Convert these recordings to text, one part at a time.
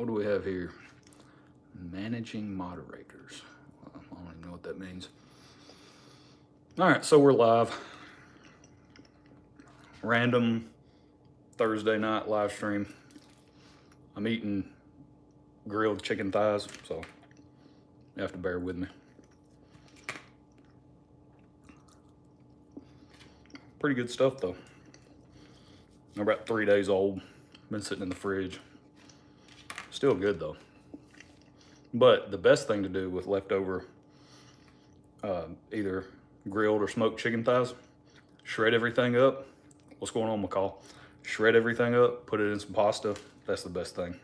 what do we have here? Managing moderators. I don't even know what that means. All right, so we're live. Random Thursday night live stream. I'm eating grilled chicken thighs, so you have to bear with me. Pretty good stuff though. They're about 3 days old. Been sitting in the fridge. Still good though. But the best thing to do with leftover either grilled or smoked chicken thighs, shred everything up. What's going on, McCall? Shred everything up, put it in some pasta. That's the best thing.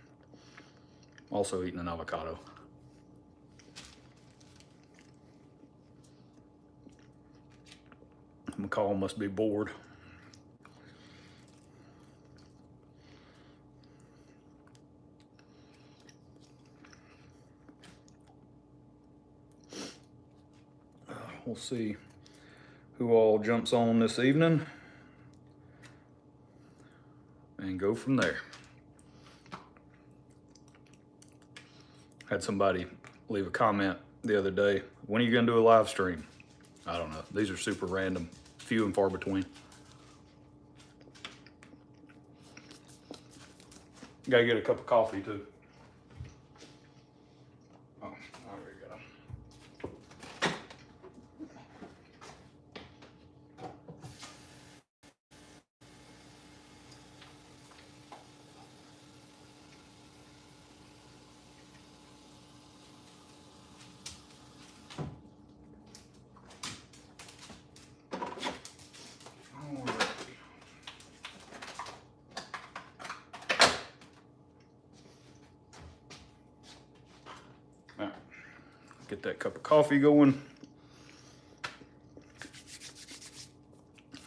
Also eating an avocado. McCall must be bored. We'll see who all jumps on this evening and go from there. Had somebody leave a comment the other day. When are you gonna do a live stream? I don't know. These are super random, few and far between. Gotta get a cup of coffee too. Oh, I already got them. Get that cup of coffee going.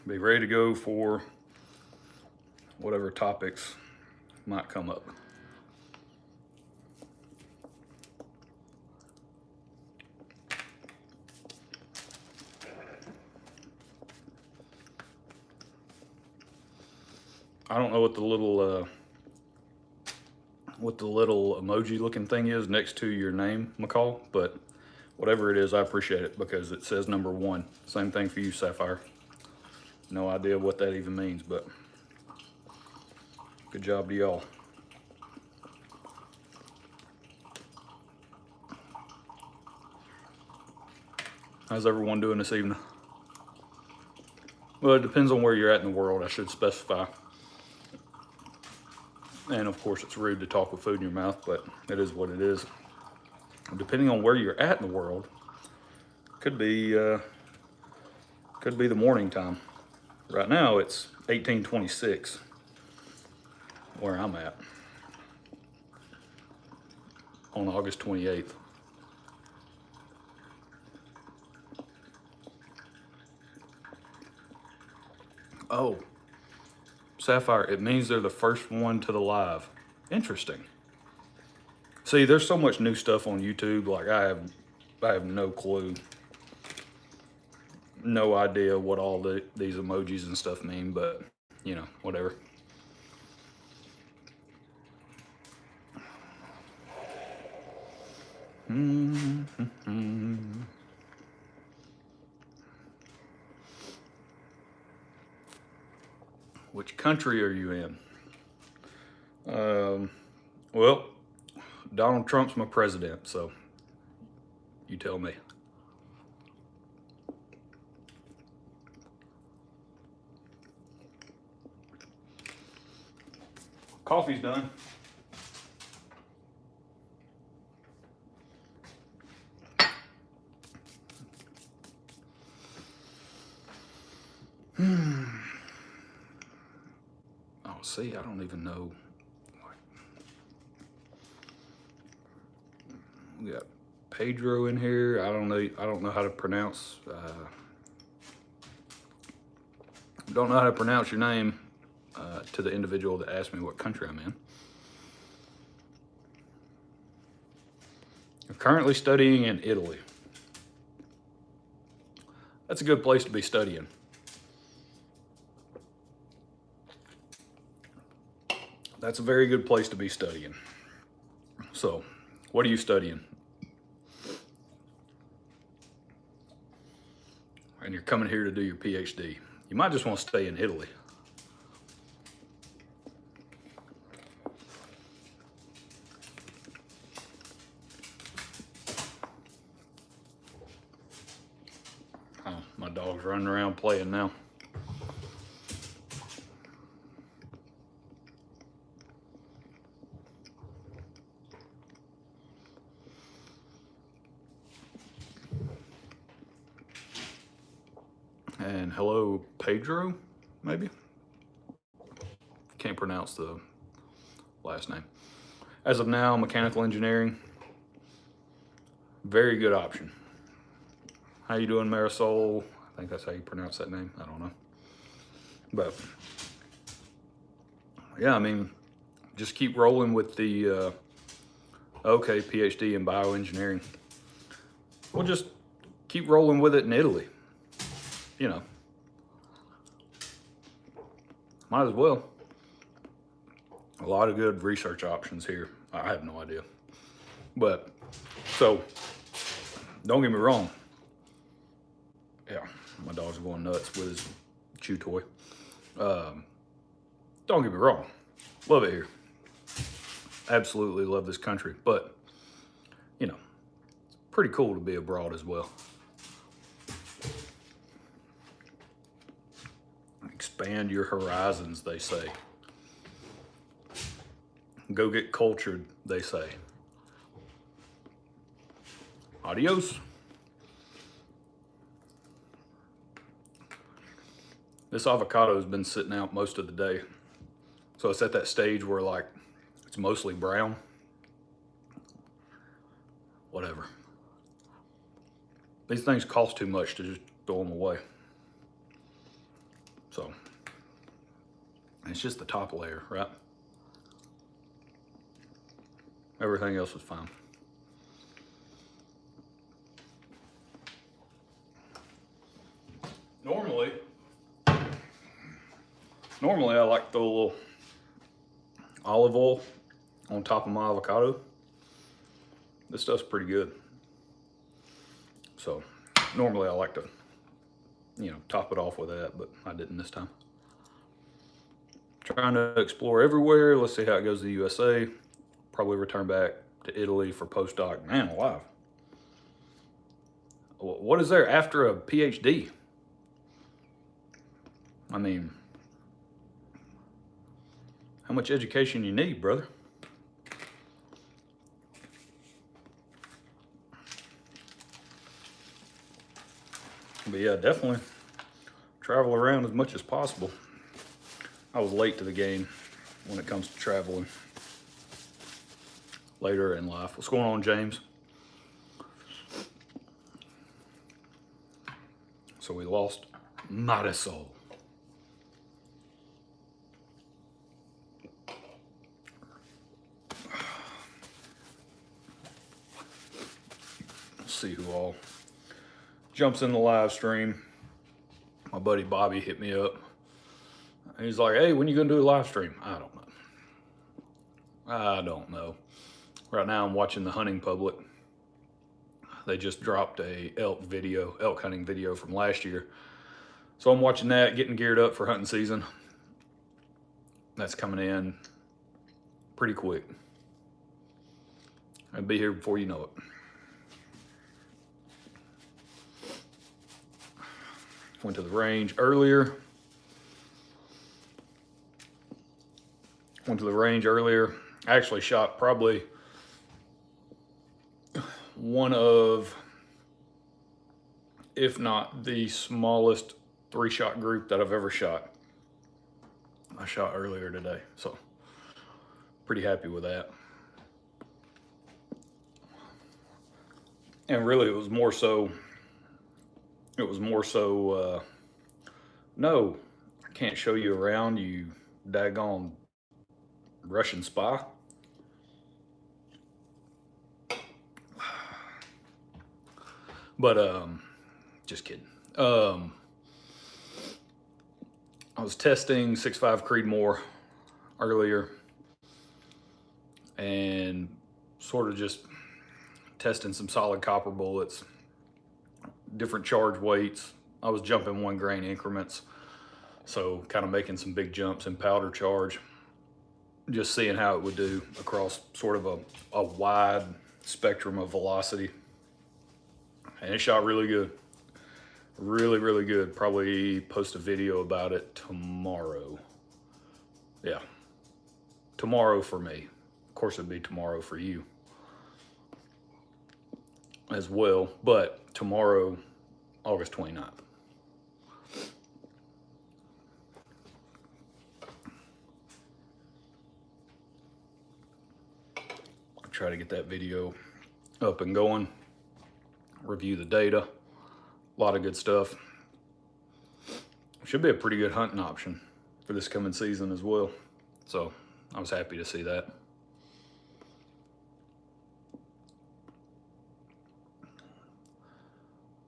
Be ready to go for whatever topics might come up. I don't know what the little emoji looking thing is next to your name, McCall, but whatever it is, I appreciate it because it says number 1. Same thing for you, Sapphire. No idea what that even means, but good job to y'all. How's everyone doing this evening? Well, it depends on where you're at in the world, I should specify. And of course, it's rude to talk with food in your mouth, but it is what it is. Depending on where you're at in the world, could be the morning time. Right now, it's 18:26 where I'm at on August 28th. Oh, Sapphire, it means they're the first one to the live. Interesting. See, there's so much new stuff on YouTube. Like I have no clue, no idea what all these emojis and stuff mean. But you know, whatever. Which country are you in? Well, Donald Trump's my president, so you tell me. Coffee's done. Oh, see, I don't even know. We got Pedro in here. I don't know how to pronounce. Don't know how to pronounce your name to the individual that asked me what country I'm in. I'm currently studying in Italy. That's a good place to be studying. That's a very good place to be studying. So, what are you studying? And you're coming here to do your PhD. You might just want to stay in Italy. Oh, my dog's running around playing now. And hello, Pedro, maybe? Can't pronounce the last name. As of now, mechanical engineering, very good option. How you doing, Marisol? I think that's how you pronounce that name. I don't know. But yeah, I mean, just keep rolling with the, okay, PhD in bioengineering. We'll just keep rolling with it in Italy. You know, might as well. A lot of good research options here. I have no idea. But, so, don't get me wrong. Yeah, my dog's going nuts with his chew toy. Don't get me wrong. Love it here. Absolutely love this country. But, you know, it's pretty cool to be abroad as well. Expand your horizons, they say. Go get cultured, they say. Adios. This avocado has been sitting out most of the day. So it's at that stage where like, it's mostly brown. Whatever. These things cost too much to just throw them away. So, it's just the top layer, right? Everything else is fine. Normally I like to throw a little olive oil on top of my avocado. This stuff's pretty good. So, normally I like to, you know, top it off with that, but I didn't this time. Trying to explore everywhere. Let's see how it goes to the USA. Probably return back to Italy for postdoc. Man alive. What is there after a PhD? I mean, how much education you need, brother? But yeah, definitely travel around as much as possible. I was late to the game when it comes to traveling later in life. What's going on, James? So we lost Marisol. Let's see who all jumps in the live stream. My buddy Bobby hit me up. He's like, hey, when you gonna do a live stream? I don't know. Right now I'm watching the hunting public. They just dropped a elk hunting video from last year. So I'm watching that, getting geared up for hunting season. That's coming in pretty quick. I'll be here before you know it. Went to the range earlier. I actually shot probably one of, if not the smallest 3-shot group that I've ever shot. I shot earlier today, so pretty happy with that. And really it was more so, no, I can't show you around, you daggone Russian spy. But, just kidding. I was testing 6.5 Creedmoor earlier and sort of just testing some solid copper bullets, different charge weights. I was jumping 1 grain increments, so kind of making some big jumps in powder charge, just seeing how it would do across sort of a wide spectrum of velocity. And it shot really good. Really, really good. Probably post a video about it tomorrow. Yeah. Tomorrow for me. Of course, it'd be tomorrow for you as well. But tomorrow, August 29th. I'll try to get that video up and going. Review the data. A lot of good stuff. Should be a pretty good hunting option for this coming season as well. So I was happy to see that.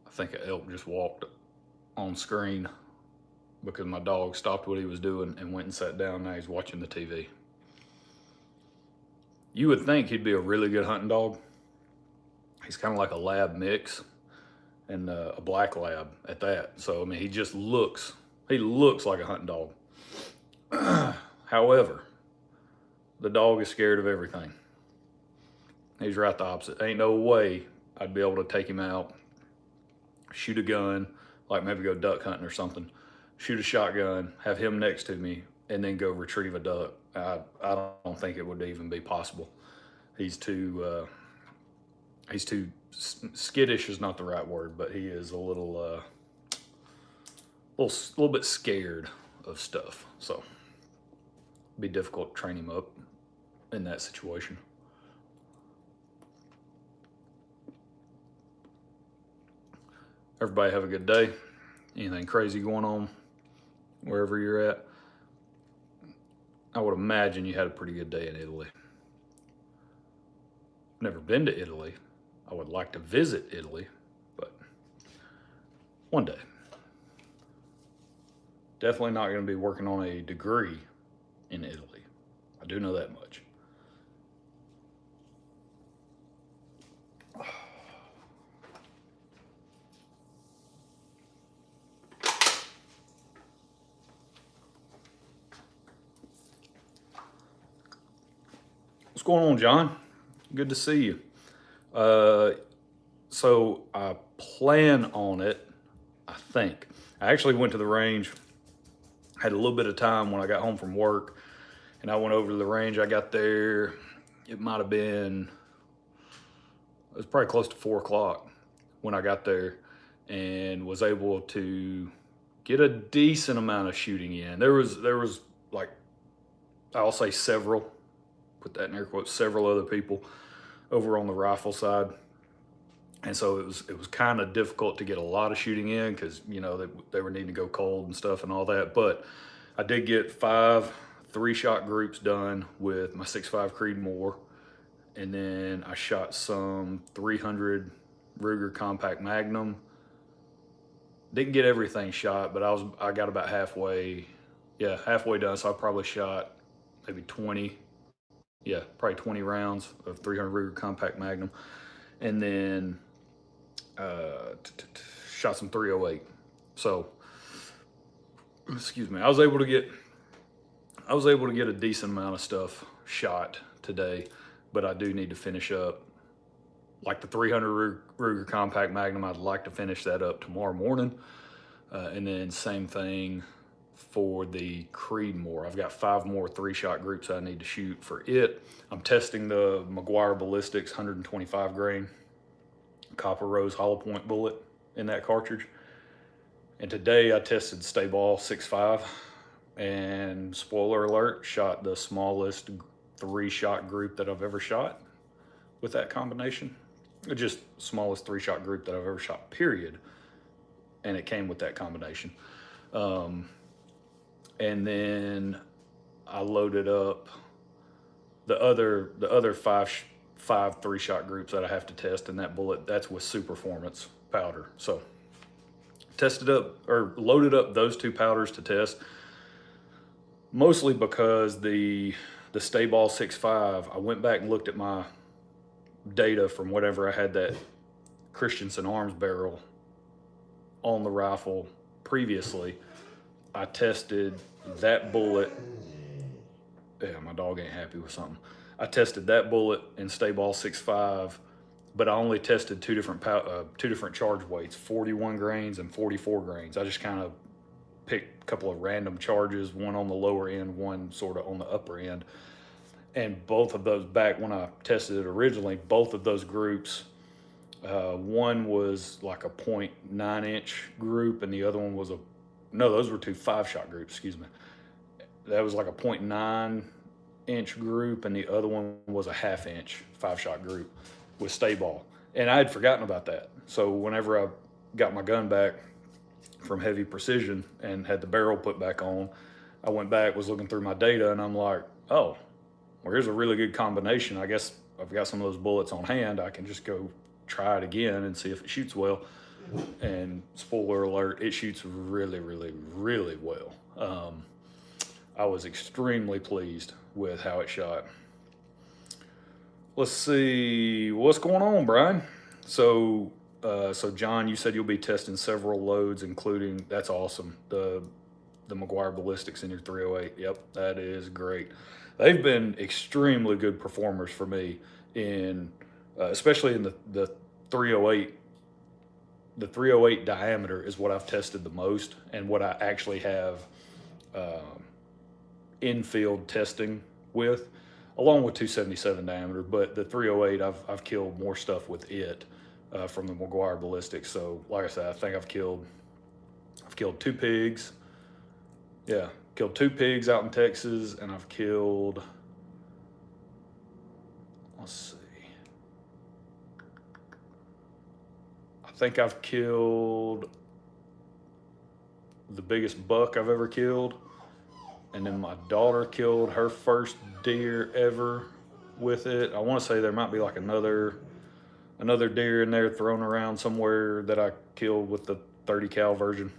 I think an elk just walked on screen because my dog stopped what he was doing and went and sat down. Now he's watching the TV. You would think he'd be a really good hunting dog. He's kind of like a lab mix, and a black lab at that. So, I mean, he looks like a hunting dog. However, the dog is scared of everything. He's right the opposite. Ain't no way I'd be able to take him out, shoot a gun, like maybe go duck hunting or something, shoot a shotgun, have him next to me, and then go retrieve a duck. I don't think it would even be possible. He's too skittish is not the right word, but he is a little bit scared of stuff. So it'd be difficult to train him up in that situation. Everybody have a good day. Anything crazy going on wherever you're at? I would imagine you had a pretty good day in Italy. Never been to Italy. I would like to visit Italy, but one day. Definitely not going to be working on a degree in Italy. I do know that much. What's going on, John? Good to see you. So I plan on it, I think. I actually went to the range, had a little bit of time when I got home from work, and I went over to the range. I got there, it might have been, it was probably close to 4 o'clock when I got there, and was able to get a decent amount of shooting in. There was like, I'll say several, put that in air quotes, several other people over on the rifle side. And so it was kind of difficult to get a lot of shooting in because, you know, they were needing to go cold and stuff and all that. But I did get 5 3-shot groups done with my 6.5 Creedmoor. And then I shot some 300 Ruger Compact Magnum. Didn't get everything shot, but I got about halfway done. So I probably shot maybe 20. Yeah, probably 20 rounds of 300 Ruger Compact Magnum. And then shot some 308. So, excuse me, I was able to get a decent amount of stuff shot today, but I do need to finish up. Like the 300 Ruger Compact Magnum, I'd like to finish that up tomorrow morning. And then same thing for the Creedmoor. I've got 5 more 3-shot groups I need to shoot for it. I'm testing the Meguiar Ballistics 125 grain copper rose hollow point bullet in that cartridge. And today I tested Stay Ball 6.5, and spoiler alert, shot the smallest 3-shot group that I've ever shot with that combination. Just smallest 3-shot group that I've ever shot, period. And it came with that combination. And then I loaded up the other five 3-shot groups that I have to test in that bullet. That's with Superformance powder. So loaded up those 2 powders to test, mostly because the Stay Ball 6.5, I went back and looked at my data from whenever I had that Christensen arms barrel on the rifle previously. I tested that bullet. Yeah, my dog ain't happy with something. I tested that bullet in Stay Ball 6.5, but I only tested two different charge weights, 41 grains and 44 grains. I just kind of picked a couple of random charges, one on the lower end, one sort of on the upper end. And both of those, back when I tested it originally, both of those groups, one was like a 0.9 inch group, and the other one was no, those were two 5-shot groups, excuse me. That was like a 0.9 inch group, and the other one was a 1/2 inch 5-shot group with Stay Ball. And I had forgotten about that. So whenever I got my gun back from Heavy Precision and had the barrel put back on, I went back, was looking through my data, and I'm like, oh, well, here's a really good combination. I guess I've got some of those bullets on hand. I can just go try it again and see if it shoots well. And spoiler alert, it shoots really, really, really well. I was extremely pleased with how it shot. Let's see, what's going on, Brian? So John, you said you'll be testing several loads, including, that's awesome, the Meguiar ballistics in your 308. Yep, that is great. They've been extremely good performers for me in, especially in the 308. The 308 diameter is what I've tested the most, and what I actually have in-field testing with, along with 277 diameter. But the 308, I've killed more stuff with it from the Meguiar ballistics. So like I said, I think I've killed 2 pigs. Yeah, killed 2 pigs out in Texas, and I've killed, let's see, I think I've killed the biggest buck I've ever killed, and then my daughter killed her first deer ever with it. I want to say there might be like another deer in there thrown around somewhere that I killed with the 30 cal version.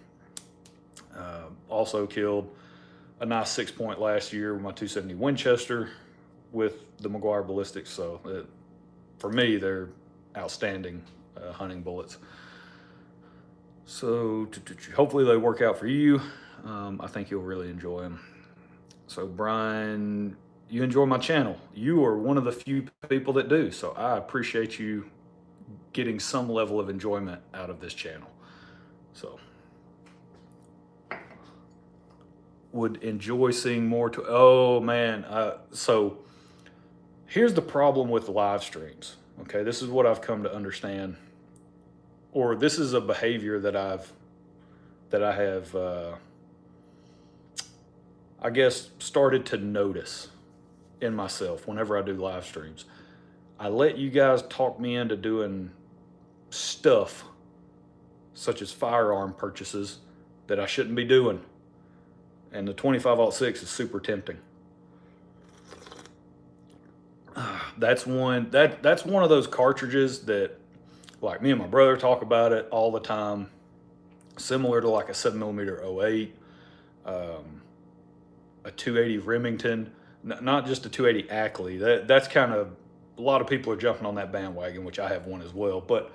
Also killed a nice 6-point last year with my 270 Winchester with the Meguiar ballistics. So for me, they're outstanding hunting bullets. So hopefully they work out for you. I think you'll really enjoy them. So Brian, you enjoy my channel. You are one of the few people that do. So I appreciate you getting some level of enjoyment out of this channel. So would enjoy seeing more oh man. So here's the problem with live streams. Okay, this is what I've come to understand, or this is a behavior that I have I guess started to notice in myself whenever I do live streams. I let you guys talk me into doing stuff such as firearm purchases that I shouldn't be doing. And the 25-06 is super tempting. That's one of those cartridges that, like, me and my brother talk about it all the time. Similar to like a 7mm 08, a 280 Remington, not just a 280 Ackley. That's kind of, a lot of people are jumping on that bandwagon, which I have one as well. But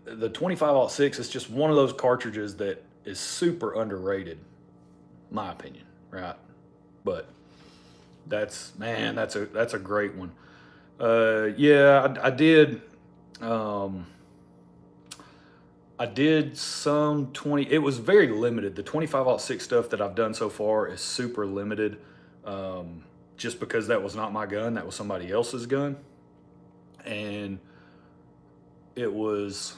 the 25-06 is just one of those cartridges that is super underrated, my opinion, right? But that's a great one. Yeah, I did some 20, it was very limited. The 25-06 stuff that I've done so far is super limited, just because that was not my gun, that was somebody else's gun. And it was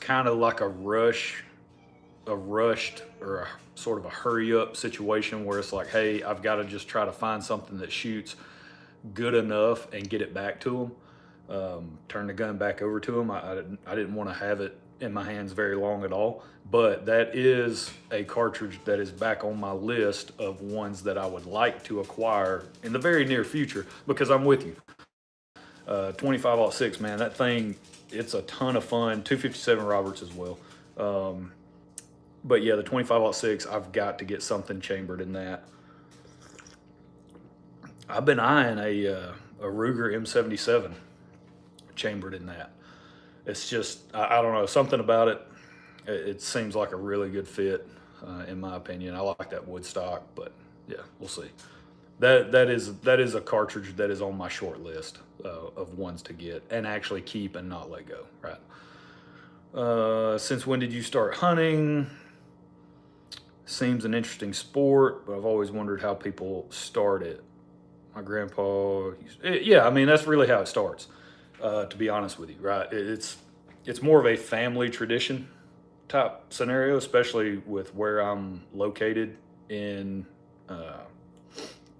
kind of like a rushed or a sort of a hurry up situation where it's like, hey, I've got to just try to find something that shoots good enough and get it back to them. Turn the gun back over to them. I didn't want to have it in my hands very long at all, but that is a cartridge that is back on my list of ones that I would like to acquire in the very near future, because I'm with you. 25-06, man, that thing, it's a ton of fun. 257 Roberts as well. But yeah, the 25-06, I've got to get something chambered in that. I've been eyeing a Ruger M77 chambered in that. It's just, I don't know, something about it. It seems like a really good fit, in my opinion. I like that wood stock, but yeah, we'll see. That is a cartridge that is on my short list of ones to get and actually keep and not let go. Right. Since when did you start hunting? Seems an interesting sport, but I've always wondered how people start it. My grandpa, yeah, I mean that's really how it starts. To be honest with you, right? It's more of a family tradition type scenario, especially with where I'm located in.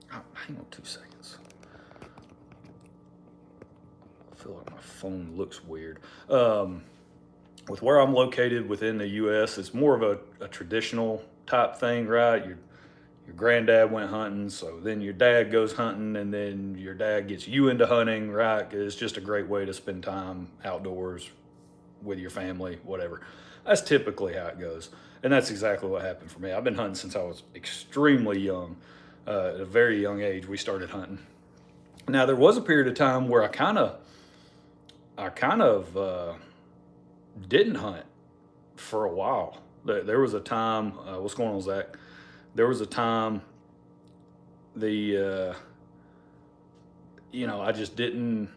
Hang on 2 seconds. I feel like my phone looks weird. With where I'm located within the U.S., it's more of a traditional type thing, right? Your granddad went hunting, so then your dad goes hunting, and then your dad gets you into hunting, right? It's just a great way to spend time outdoors with your family, whatever. That's typically how it goes. And that's exactly what happened for me. I've been hunting since I was extremely young. At a very young age, we started hunting. Now, there was a period of time where I kind of didn't hunt for a while. There was a time, what's going on, Zach? There was a time I just didn't,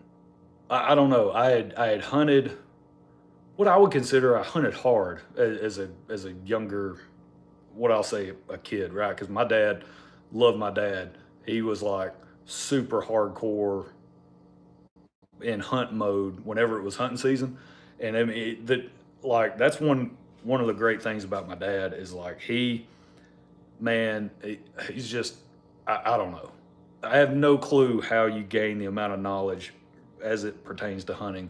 I don't know. I had hunted what I would consider I hunted hard as a younger, what I'll say a kid, right? Because my dad loved my dad. He was like super hardcore in hunt mode whenever it was hunting season, and I mean that's one of the great things about my dad is like he's just I don't know. I have no clue how you gain the amount of knowledge as it pertains to hunting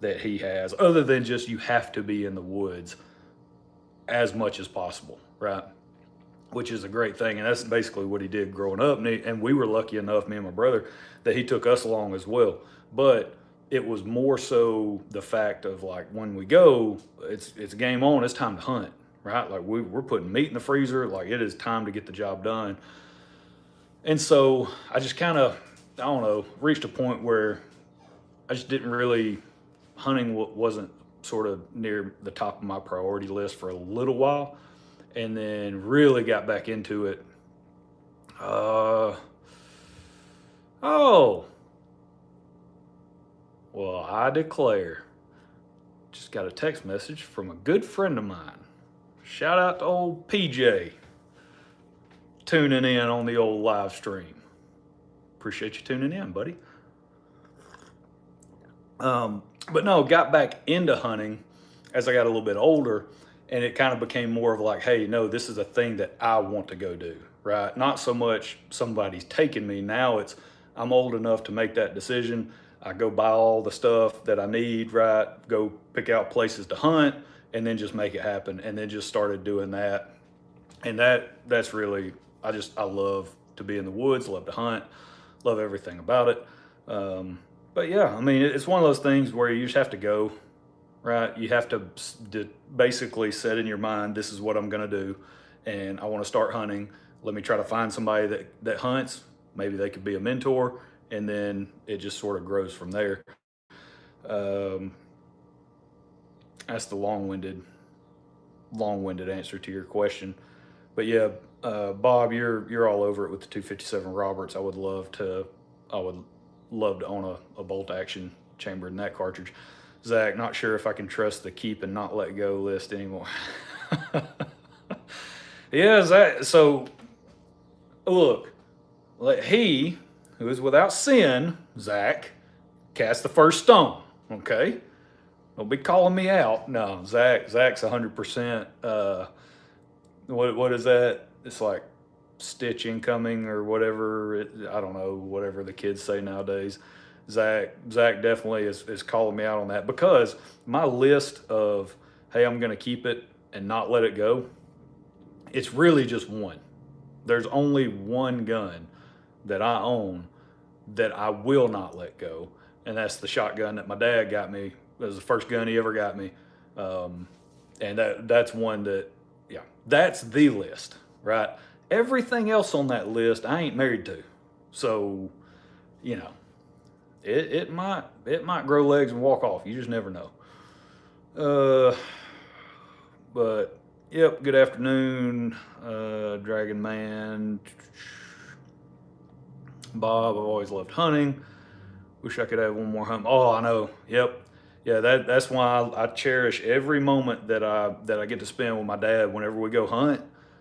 that he has, other than just you have to be in the woods as much as possible, right? Which is a great thing, and that's basically what he did growing up. And we were lucky enough, me and my brother, that he took us along as well. But it was more so the fact of like when we go, it's game on. It's time to hunt, right? Like we're putting meat in the freezer. Like it is time to get the job done. And so I just kind of, I don't know, reached a point where I just didn't really, hunting wasn't sort of near the top of my priority list for a little while, and then really got back into it. Oh, well, I declare, just got a text message from a good friend of mine. Shout out to old PJ tuning in on the old live stream. Appreciate you tuning in, buddy. But no, got back into hunting as I got a little bit older, and it kind of became more of like, hey, no, this is a thing that I want to go do, right? Not so much somebody's taking me. Now I'm old enough to make that decision. I go buy all the stuff that I need, right? Go pick out places to hunt, and then just make it happen. And then just started doing that. And that's really, I love to be in the woods, love to hunt, love everything about it. But yeah, I mean, it's one of those things where you just have to go, right? You have to basically set in your mind, this is what I'm going to do, and I want to start hunting. Let me try to find somebody that hunts. Maybe they could be a mentor, and then it just sort of grows from there. That's the long-winded answer to your question. But yeah, Bob, you're all over it with the 257 Roberts. I would love to own a bolt action chamber in that cartridge. Zach, not sure if I can trust the keep and not let go list anymore. Yeah, Zach. So look, let he who is without sin, Zach, cast the first stone. Okay, don't be calling me out. No, Zach's 100%. What is that? It's like stitch incoming or whatever. I don't know, whatever the kids say nowadays. Zach definitely is calling me out on that, because my list of, hey, I'm going to keep it and not let it go, it's really just one. There's only one gun that I own that I will not let go, and that's the shotgun that my dad got me. It was the first gun he ever got me. And that's one that, yeah, that's the list, right? Everything else on that list I ain't married to. So, you know, it might grow legs and walk off. You just never know. But yep, good afternoon, Dragon Man. Bob, I've always loved hunting. Wish I could have one more hunt. Oh, I know. Yep. Yeah, that's why I cherish every moment that I get to spend with my dad whenever we go hunt.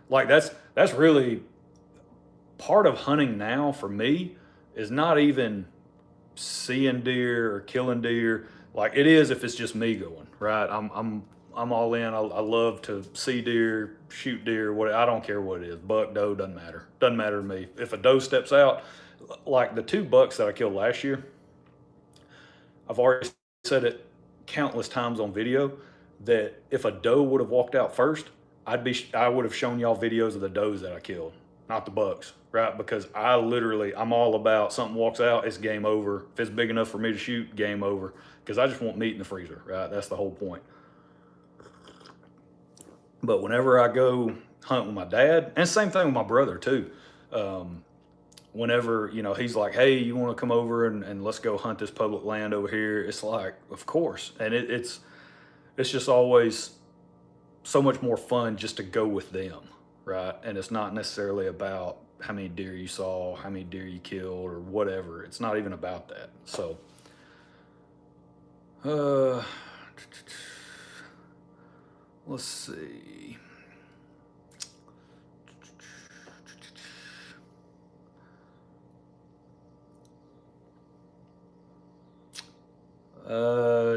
Like that's really part of hunting now for me is not even seeing deer or killing deer. Like it is if it's just me going, right? I'm all in. I love to see deer, shoot deer, what I don't care what it is. Buck, doe, doesn't matter. Doesn't matter to me. If a doe steps out, like the 2 bucks that I killed last year, I've already said it countless times on video that if a doe would have walked out first, I would have shown y'all videos of the does that I killed, not the bucks, right? Because I'm all about something walks out, it's game over. If it's big enough for me to shoot, game over. Because I just want meat in the freezer, right? That's the whole point. But whenever I go hunt with my dad, and same thing with my brother too. Whenever, he's like, hey, you want to come over and let's go hunt this public land over here? It's like, of course. And it's just always so much more fun just to go with them, right? And it's not necessarily about how many deer you saw, how many deer you killed, or whatever. It's not even about that. So, let's see.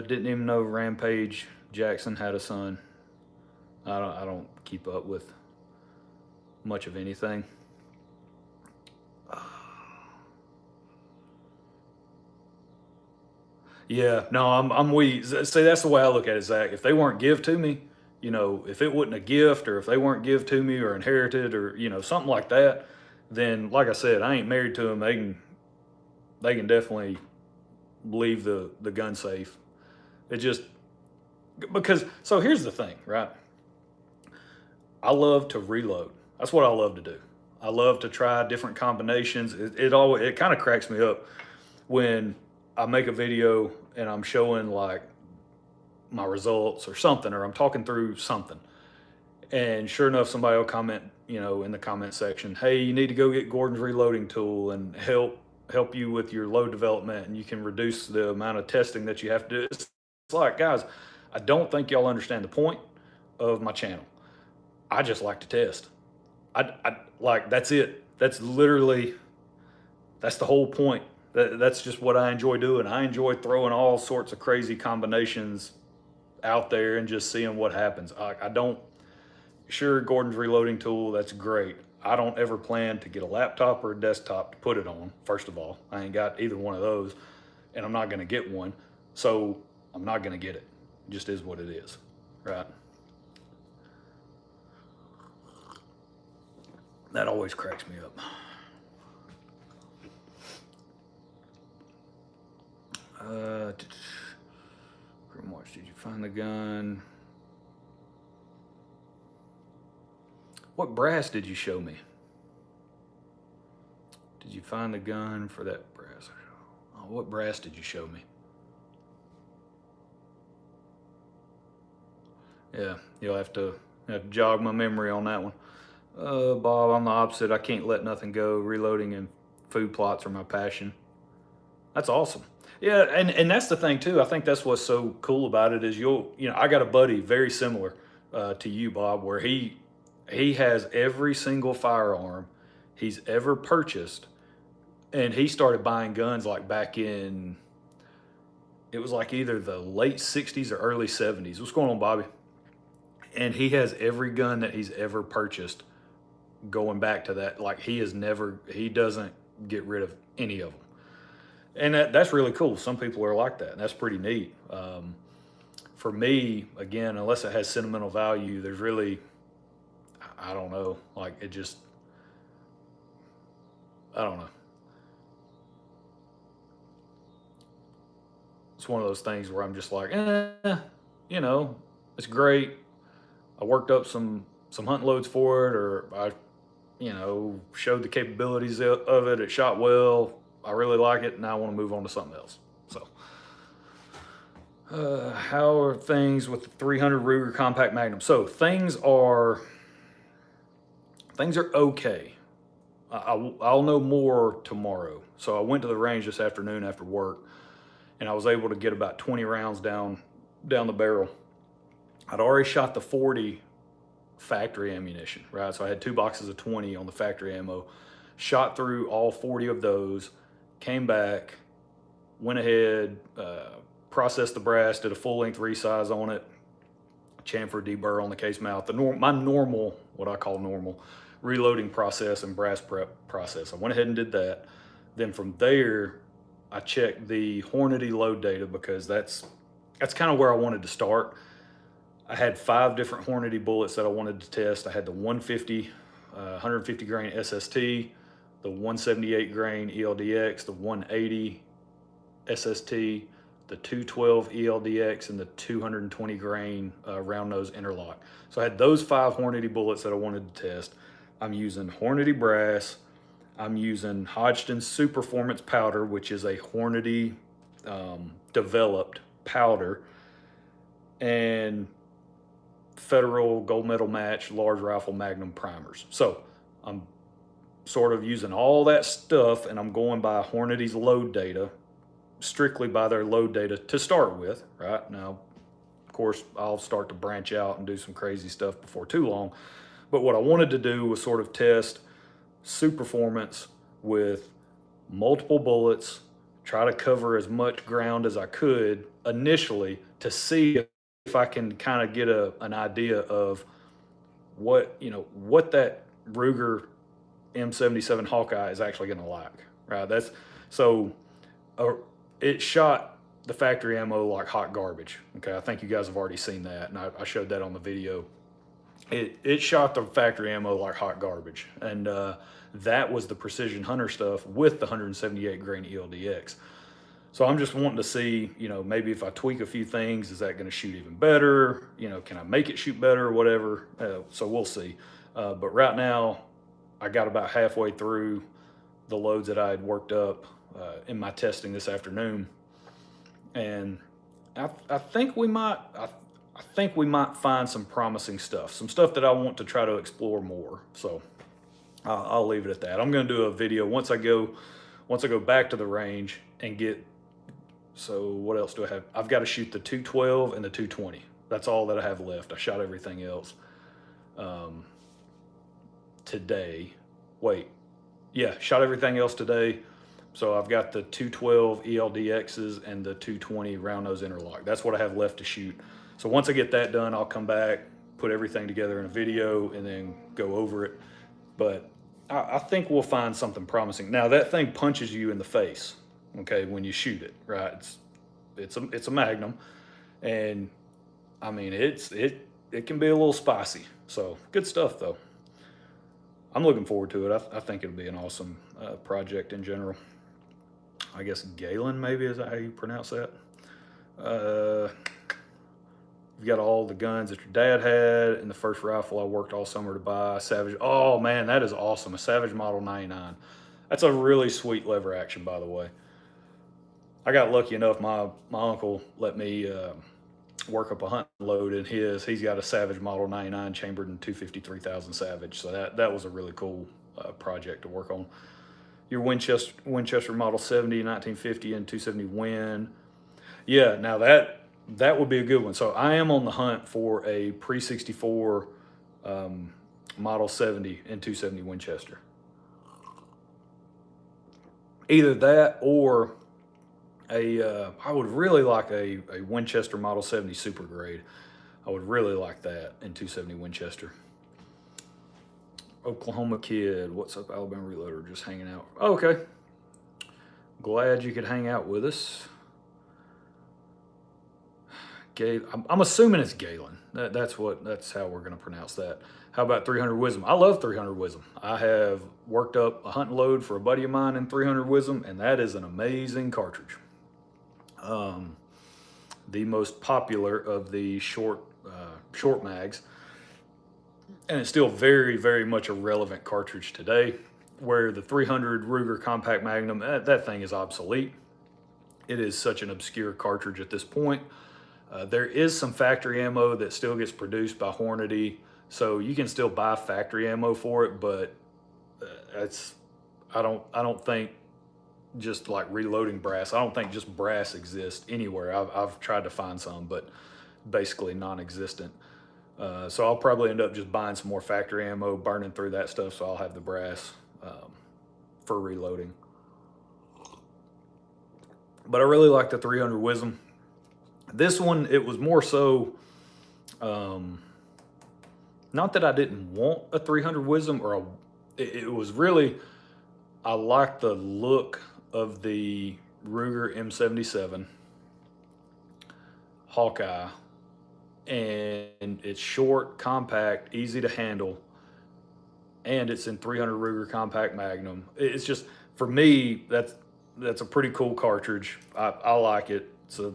Didn't even know Rampage Jackson had a son. I don't keep up with much of anything. Yeah, no, I'm we. See, that's the way I look at it, Zach. If they weren't give to me, if it wasn't a gift, or if they weren't give to me or inherited, or something like that, then like I said, I ain't married to them. They can definitely leave the gun safe. It just because. So here's the thing, right? I love to reload. That's what I love to do. I love to try different combinations. It kind of cracks me up when I make a video and I'm showing like my results or something, or I'm talking through something. And sure enough, somebody will comment, in the comment section, hey, you need to go get Gordon's reloading tool and help you with your load development, and you can reduce the amount of testing that you have to do. It's like, guys, I don't think y'all understand the point of my channel. I just like to test. I like, that's it. That's the whole point. That's just what I enjoy doing. I enjoy throwing all sorts of crazy combinations out there and just seeing what happens. Sure, Gordon's reloading tool, that's great. I don't ever plan to get a laptop or a desktop to put it on, first of all. I ain't got either one of those, and I'm not gonna get one, so I'm not gonna get it. It just is what it is, right? That always cracks me up. Watch, did you find the gun? What brass did you show me? Did you find the gun for that brass? Oh, what brass did you show me? Yeah, you'll have to jog my memory on that one. Bob, I'm the opposite. I can't let nothing go. Reloading and food plots are my passion. That's awesome. Yeah, and that's the thing too. I think that's what's so cool about it is I got a buddy very similar to you, Bob, where he has every single firearm he's ever purchased, and he started buying guns like back in, it was like either the late 60s or early 70s. What's going on, Bobby? And he has every gun that he's ever purchased going back to that. Like he doesn't get rid of any of them. And that's really cool. Some people are like that, and that's pretty neat. For me, again, unless it has sentimental value, there's really, I don't know, like it just, I don't know. It's one of those things where I'm just like, it's great. I worked up some hunt loads for it, or I, showed the capabilities of it. It shot well. I really like it. Now I want to move on to something else. So, how are things with the 300 Ruger Compact Magnum? So things are okay. I'll know more tomorrow. So I went to the range this afternoon after work, and I was able to get about 20 rounds down the barrel. I'd already shot the 40 factory ammunition, right? So I had 2 boxes of 20 on the factory ammo, shot through all 40 of those, came back, went ahead, processed the brass, did a full length resize on it, chamfer deburr on the case mouth, my normal, what I call normal, reloading process and brass prep process. I went ahead and did that. Then from there, I checked the Hornady load data because that's kind of where I wanted to start. I had 5 different Hornady bullets that I wanted to test. I had the 150, 150 grain SST, the 178 grain ELDX, the 180 SST, the 212 ELDX, and the 220 grain round nose interlock. So I had those 5 Hornady bullets that I wanted to test. I'm using Hornady brass. I'm using Hodgdon Superformance powder, which is a Hornady developed powder, and Federal Gold Medal Match large rifle Magnum primers. So I'm sort of using all that stuff, and I'm going by Hornady's load data, strictly by their load data to start with, right? Now, of course, I'll start to branch out and do some crazy stuff before too long. But what I wanted to do was sort of test Superformance with multiple bullets, try to cover as much ground as I could initially to see if I can kind of get an idea of what that Ruger M77 Hawkeye is actually going to like, right? That's so it shot the factory ammo like hot garbage. Okay, I think you guys have already seen that, and I showed that on the video. It shot the factory ammo like hot garbage, and that was the Precision Hunter stuff with the 178 grain ELDX. So I'm just wanting to see, maybe if I tweak a few things, is that going to shoot even better? Can I make it shoot better or whatever? So we'll see. But right now, I got about halfway through the loads that I had worked up in my testing this afternoon, and I think we might find some promising stuff, some stuff that I want to try to explore more. So I'll leave it at that. I'm going to do a video once I go back to the range and get. So what else do I have? I've got to shoot the 212 and the 220. That's all that I have left. I shot everything else today. Shot everything else today. So I've got the 212 ELDXs and the 220 round nose interlock. That's what I have left to shoot. So once I get that done, I'll come back, put everything together in a video, and then go over it. But I think we'll find something promising. Now that thing punches you in the face, okay, when you shoot it, right? It's a Magnum, and I mean it can be a little spicy. So good stuff though. I'm looking forward to it. I think it'll be an awesome project in general. I guess Galen, maybe, is that how you pronounce that? You've got all the guns that your dad had, and the first rifle I worked all summer to buy, Savage. Oh man, that is awesome. A Savage Model 99. That's a really sweet lever action, by the way. I got lucky enough, my uncle let me work up a hunting load in his. He's got a Savage Model 99 chambered in 253,000 Savage. So that was a really cool project to work on. Your Winchester Model 70, 1950, and 270 Win. Yeah, now that would be a good one. So I am on the hunt for a pre-64 Model 70 and 270 Winchester. Either that or I would really like a Winchester Model 70 Super Grade. I would really like that in 270 Winchester. Oklahoma Kid, what's up, Alabama Reloader? Just hanging out. Oh, okay. Glad you could hang out with us. I'm assuming it's Galen. That's how we're going to pronounce that. How about 300 Wisdom? I love 300 Wisdom. I have worked up a hunting load for a buddy of mine in 300 Wisdom, and that is an amazing cartridge. The most popular of the short mags, and it's still very, very much a relevant cartridge today. where the 300 Ruger Compact Magnum, that thing is obsolete. It is such an obscure cartridge at this point. There is some factory ammo that still gets produced by Hornady, so you can still buy factory ammo for it, but I don't think just like reloading brass. I don't think just brass exists anywhere. I've tried to find some, but basically non-existent. So I'll probably end up just buying some more factory ammo, burning through that stuff, so I'll have the brass for reloading. But I really like the 300 Wisdom. This one, it was more so, not that I didn't want a 300 Wisdom, it was really, I like the look of the Ruger M77 Hawkeye, and it's short, compact, easy to handle, and it's in 300 Ruger Compact Magnum. It's just, for me, that's a pretty cool cartridge. I like it. It's a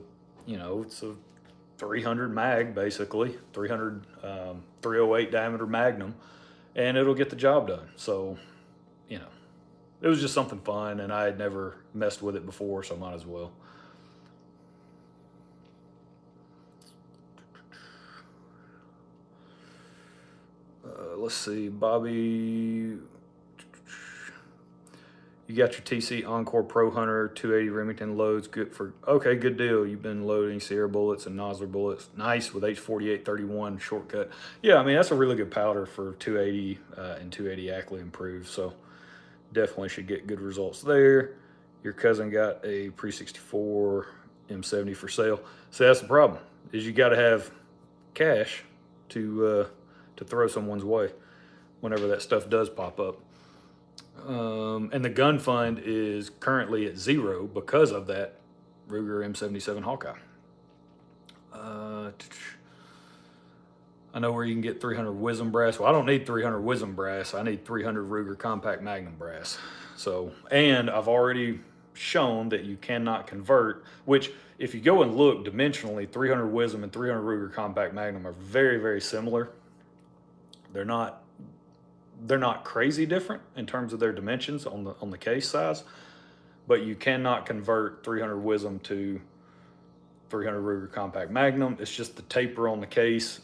300 mag, basically 300 308 diameter Magnum, and it'll get the job done. So, it was just something fun, and I had never messed with it before, so I might as well. Let's see, Bobby. You got your TC Encore Pro Hunter 280 Remington loads. Okay, good deal. You've been loading Sierra bullets and Nosler bullets. Nice with H4831 shortcut. Yeah, I mean, that's a really good powder for 280 and 280 Ackley improved. So definitely should get good results there. Your cousin got a Pre-64 M70 for sale. So that's the problem, is you got to have cash to throw someone's way whenever that stuff does pop up. And the gun fund is currently at 0 because of that Ruger M77 Hawkeye. I know where you can get 300 Wisdom brass. Well, I don't need 300 Wisdom brass. I need 300 Ruger Compact Magnum brass. So, and I've already shown that you cannot convert, which if you go and look dimensionally, 300 Wisdom and 300 Ruger Compact Magnum are very, very similar. They're not crazy different in terms of their dimensions on the case size, but you cannot convert 300 Wisdom to 300 Ruger Compact Magnum. It's just the taper on the case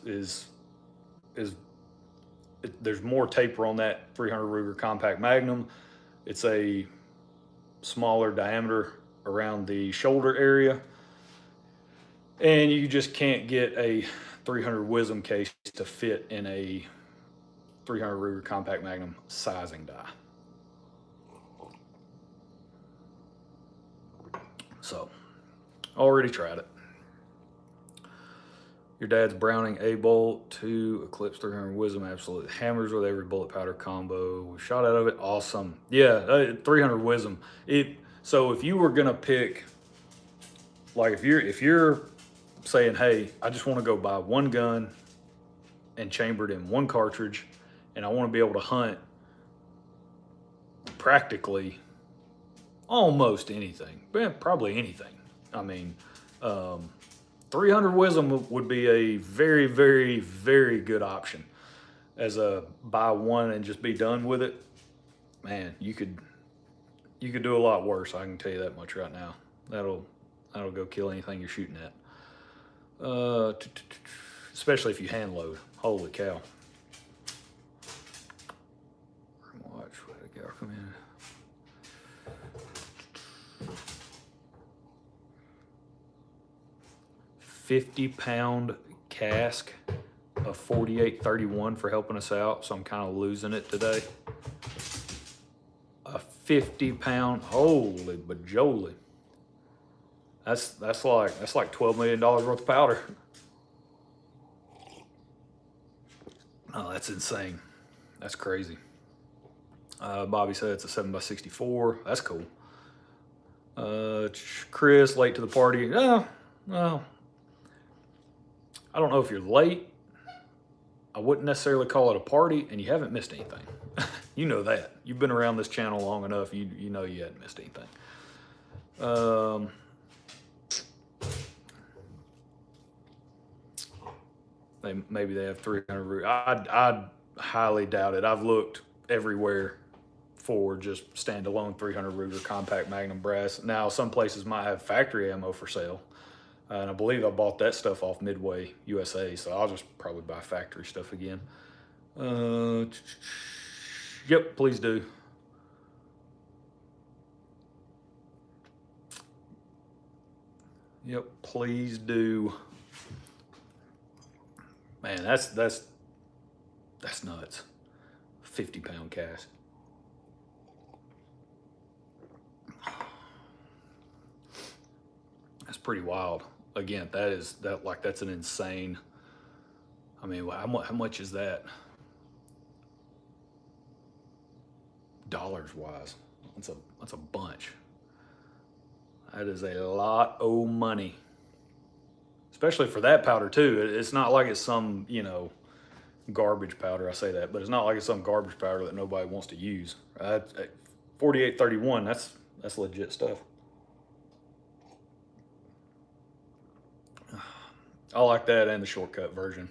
there's more taper on that 300 Ruger Compact Magnum. It's a smaller diameter around the shoulder area, and you just can't get a 300 Wisdom case to fit in a 300 Ruger Compact Magnum sizing die. So, already tried it. Your dad's Browning A-bolt to Eclipse 300 Wisdom absolutely hammers with every bullet powder combo. We shot out of it, awesome. Yeah, 300 Wisdom. So if you were gonna pick, like if you're saying, hey, I just want to go buy one gun and chamber it in one cartridge, and I want to be able to hunt practically almost anything, but probably anything. I mean, 300 Wisdom would be a very, very, very good option as a buy one and just be done with it. Man, you could do a lot worse. I can tell you that much right now. That'll go kill anything you're shooting at. Especially if you hand load. Holy cow. Watch, where'd it go? Come in. £50 cask of 4831 for helping us out, so I'm kind of losing it today. A 50-pound, holy bajoli. That's like $12 million worth of powder. Oh, that's insane. That's crazy. Bobby said it's a 7x64. That's cool. Chris, late to the party. No, I don't know if you're late. I wouldn't necessarily call it a party, and you haven't missed anything. You know that. You've been around this channel long enough. You know you hadn't missed anything. Maybe they have 300. I highly doubt it. I've looked everywhere for just standalone 300 Ruger compact Magnum brass. Now, some places might have factory ammo for sale. And I believe I bought that stuff off Midway USA, so I'll just probably buy factory stuff again. Yep, please do. Yep, please do. Man, that's nuts. 50-pound cast. That's pretty wild. Again, that's an insane. I mean, how much is that? Dollars wise, that's a bunch. That is a lot of money, especially for that powder too. It's not like it's some, you know, garbage powder. I say that, but it's not like it's some garbage powder that nobody wants to use. 4831. That's legit stuff. I like that and the shortcut version.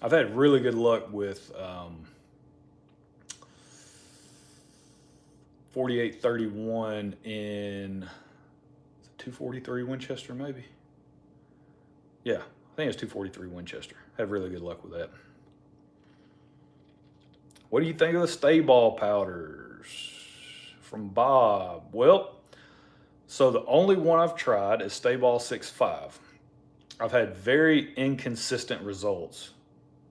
I've had really good luck with 4831 in 243 Winchester, maybe. Yeah, I think it's 243 Winchester. Had really good luck with that. What do you think of the stay ball powders? From Bob. Well, so the only one I've tried is Stay Ball 6.5. I've had very inconsistent results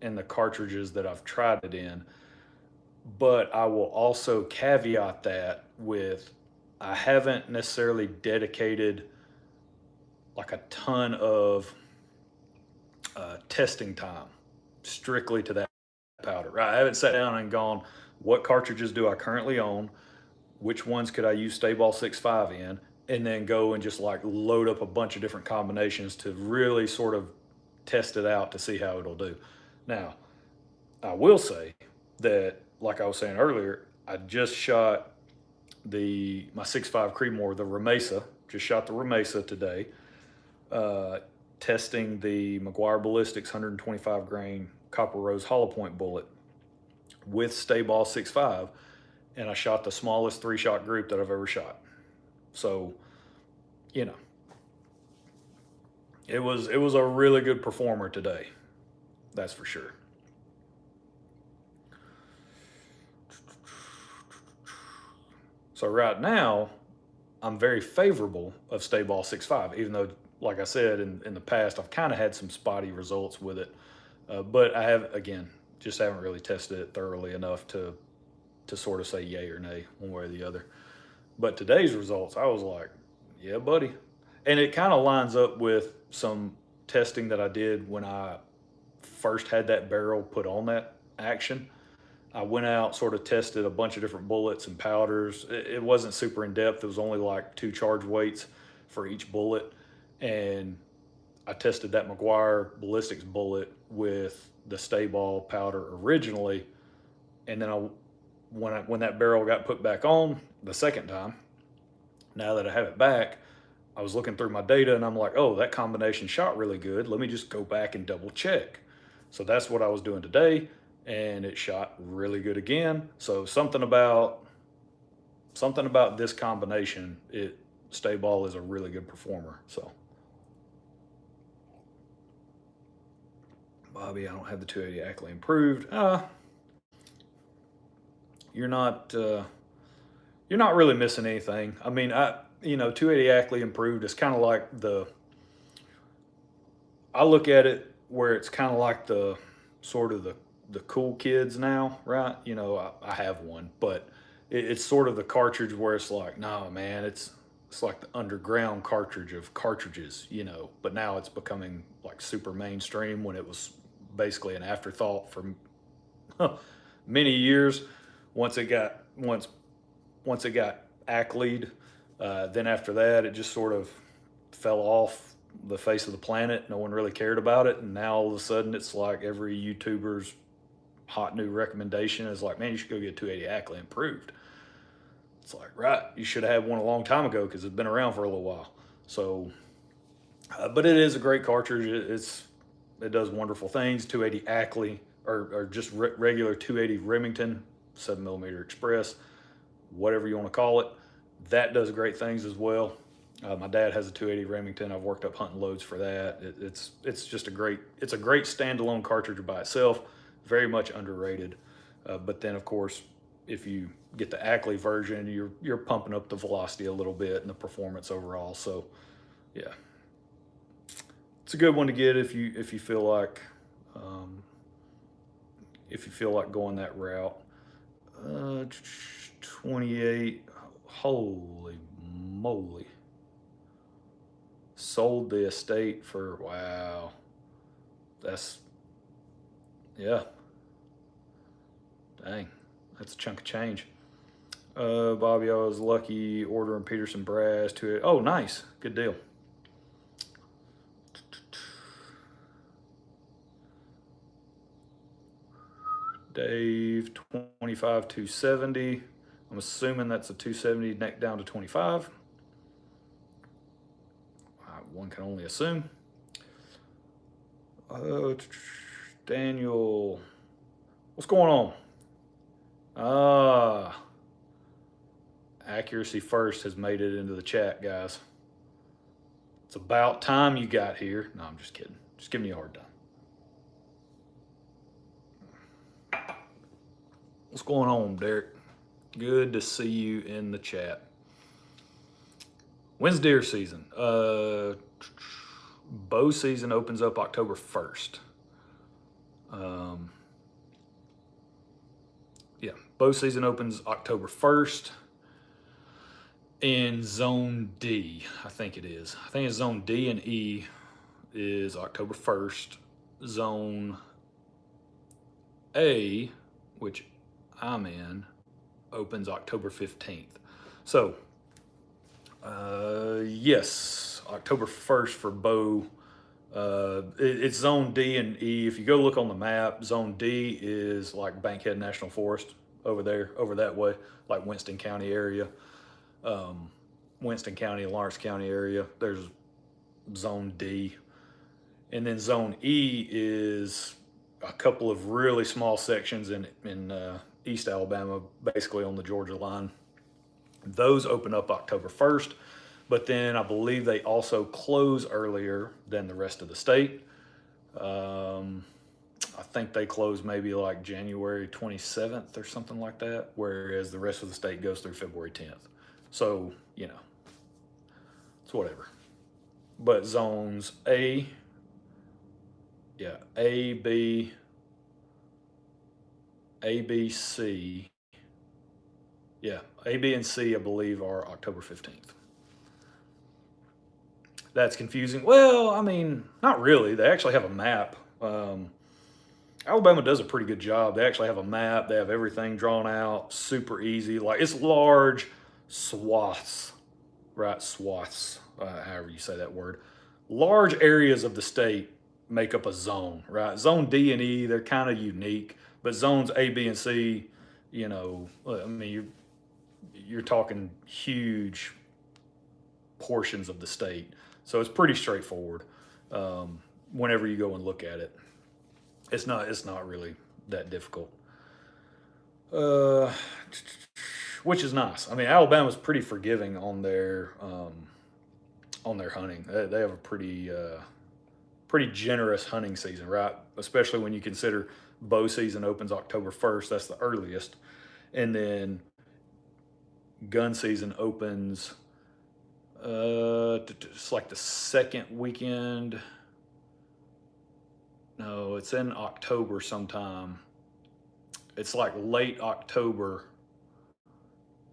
in the cartridges that I've tried it in, but I will also caveat that with I haven't necessarily dedicated like a ton of testing time strictly to that powder. Right? I haven't sat down and gone, what cartridges do I currently own? Which ones could I use Stay Ball 6.5 in? And then go and just like load up a bunch of different combinations to really sort of test it out to see how it'll do. Now, I will say that, like I was saying earlier, I just shot my 6.5 Creedmoor, the Remesa, just shot the Remesa today, testing the Meguiar Ballistics 125 grain Copper Rose hollow point bullet with Stay Ball 6.5, and I shot the smallest 3-shot group that I've ever shot. So, you know, it was a really good performer today. That's for sure. So right now, I'm very favorable of Stay Ball 6.5, even though, like I said, in the past, I've kind of had some spotty results with it. But I have, again, just haven't really tested it thoroughly enough to sort of say yay or nay, one way or the other. But today's results, I was like, yeah, buddy. And it kind of lines up with some testing that I did when I first had that barrel put on that action. I went out, sort of tested a bunch of different bullets and powders. It wasn't super in depth. It was only like 2 charge weights for each bullet. And I tested that Meguiar Ballistics bullet with the Stay Ball powder originally. And then when that barrel got put back on the second time, now that I have it back, I was looking through my data and I'm like, oh, that combination shot really good. Let me just go back and double check. So that's what I was doing today, and it shot really good again. So something about this combination, Stay Ball is a really good performer. So Bobby, I don't have the 280 Ackley improved. You're not really missing anything. I mean, 280 Ackley improved is kind of like I look at it where it's kind of like the sort of the cool kids now, right? You know, I have one, but it's sort of the cartridge where it's like, no, man, it's like the underground cartridge of cartridges, you know, but now it's becoming like super mainstream when it was basically an afterthought for many years. Once it got Ackley'd, then after that, it just sort of fell off the face of the planet. No one really cared about it. And now all of a sudden it's like every YouTuber's hot new recommendation is like, man, you should go get 280 Ackley improved. It's like, right, you should have had one a long time ago because it's been around for a little while. So, but it is a great cartridge. It does wonderful things. 280 Ackley or just regular 280 Remington 7mm Express. whatever you want to call it. That does great things as well. My dad has a 280 Remington. I've worked up hunting loads for that. It's just a great standalone cartridge by itself. Very much underrated. But then of course, if you get the Ackley version, you're pumping up the velocity a little bit and the performance overall. So yeah, it's a good one to get if you feel like going that route. 28. Holy moly! Sold the estate for, wow. That's, yeah. Dang, that's a chunk of change. Bobby, I was lucky ordering Peterson brass to it. Oh, nice, good deal. Dave, 25 270. I'm assuming that's a 270 neck down to 25. One can only assume. Daniel, what's going on? Accuracy first has made it into the chat, guys. It's about time you got here. No, I'm just kidding. Just giving you a hard time. What's going on, Derek? Good to see you in the chat. When's deer season? Bow season opens up October 1st. Yeah, bow season opens October 1st. In Zone D, I think it is. I think it's Zone D and E is October 1st. Zone A, which I'm in, opens October 15th. So, yes, October 1st for bow. It's Zone D and E. If you go look on the map, Zone D is like Bankhead National Forest over there, over that way, like Winston County area. Winston County, Lawrence County area. There's Zone D. And then Zone E is a couple of really small sections in East Alabama, basically on the Georgia line. Those open up October 1st, but then I believe they also close earlier than the rest of the state. I think they close maybe like January 27th or something like that, whereas the rest of the state goes through February 10th. So, you know, it's whatever. But zones A, yeah, A, B, C, yeah, A, B, and C, I believe, are October 15th. That's confusing. Well, I mean, not really. They actually have a map. Alabama does a pretty good job. They actually have a map. They have everything drawn out, super easy. Like, it's large swaths, right? Swaths, however you say that word. Large areas of the state make up a zone, right? Zone D and E, they're kind of unique, but zones A, B, and C, you know, I mean, you're talking huge portions of the state. So it's pretty straightforward whenever you go and look at it. It's not really that difficult, which is nice. I mean, Alabama's pretty forgiving on their hunting. They have a pretty generous hunting season, right? Especially when you consider bow season opens October 1st. That's the earliest, and then gun season opens. It's like the second weekend. No, it's in October sometime. It's like late October,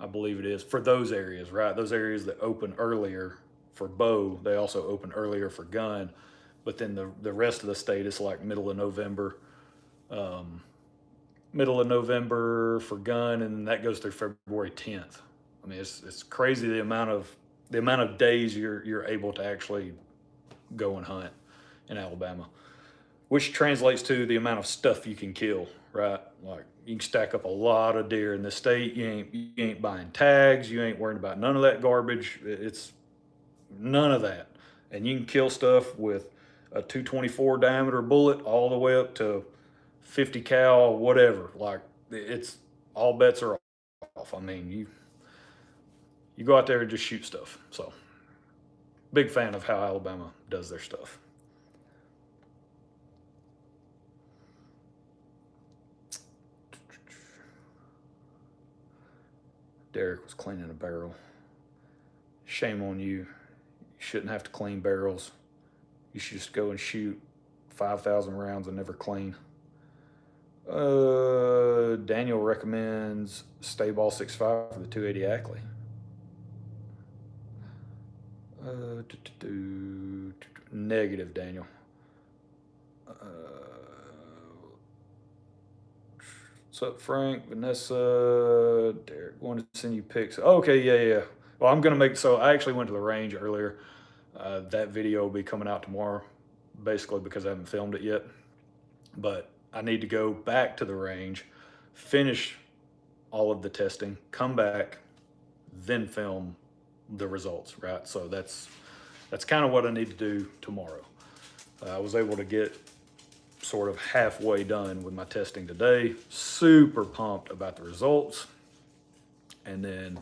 I believe it is, for those areas, right? Those areas that open earlier for bow, they also open earlier for gun. But then the rest of the state is like middle of November. Middle of November for gun, and that goes through February 10th. I mean, it's crazy the amount of days you're able to actually go and hunt in Alabama, which translates to the amount of stuff you can kill, right? Like, you can stack up a lot of deer in this state. You ain't buying tags. You ain't worrying about none of that garbage. It's none of that. And you can kill stuff with a 224 diameter bullet all the way up to 50 cal, whatever. Like, it's all bets are off. I mean, you go out there and just shoot stuff. So, big fan of how Alabama does their stuff. Derek was cleaning a barrel. Shame on you. You shouldn't have to clean barrels. You should just go and shoot 5,000 rounds and never clean. Daniel recommends Stay Ball 6.5 for the 280 Ackley. Negative, Daniel. What's up, Frank? Vanessa? Derek, wanted to send you pics. Okay, yeah. Well, I'm gonna make, so I actually went to the range earlier. That video will be coming out tomorrow, basically because I haven't filmed it yet. But I need to go back to the range, finish all of the testing, come back, then film the results, right? So that's kind of what I need to do tomorrow. I was able to get sort of halfway done with my testing today. Super pumped about the results. And then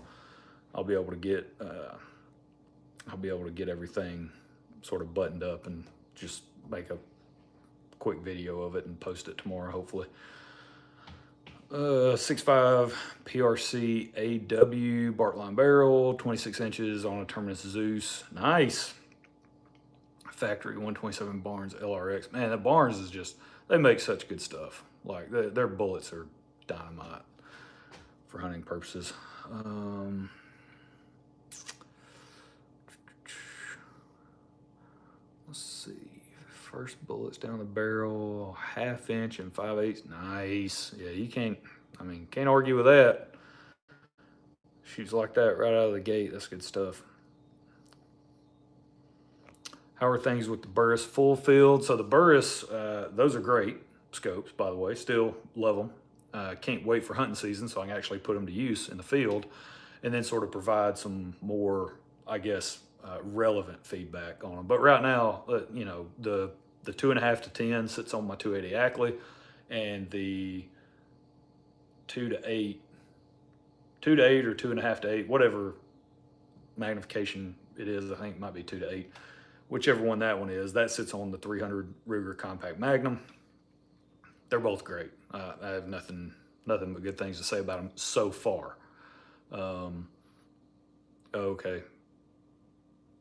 I'll be able to get everything sort of buttoned up and just make a quick video of it and post it tomorrow, hopefully. 6.5 PRC AW Bartline barrel, 26 inches on a Terminus Zeus. Nice. Factory 127 Barnes LRX. Man, that Barnes is just, they make such good stuff. Like their bullets are dynamite for hunting purposes. Let's see. First bullets down the barrel, 1/2 inch and 5/8. Nice. Yeah, you can't argue with that. Shoots like that right out of the gate. That's good stuff. How are things with the Burris full field? So the Burris, those are great scopes, by the way. Still love them. Can't wait for hunting season so I can actually put them to use in the field and then sort of provide some more, I guess, relevant feedback on them. But right now, you know, the 2.5 to 10 sits on my 280 Ackley, and the 2 to 8 or 2.5 to 8, whatever magnification it is, I think it might be 2 to 8. Whichever one that one is, that sits on the 300 Ruger Compact Magnum. They're both great. I have nothing but good things to say about them so far. Okay.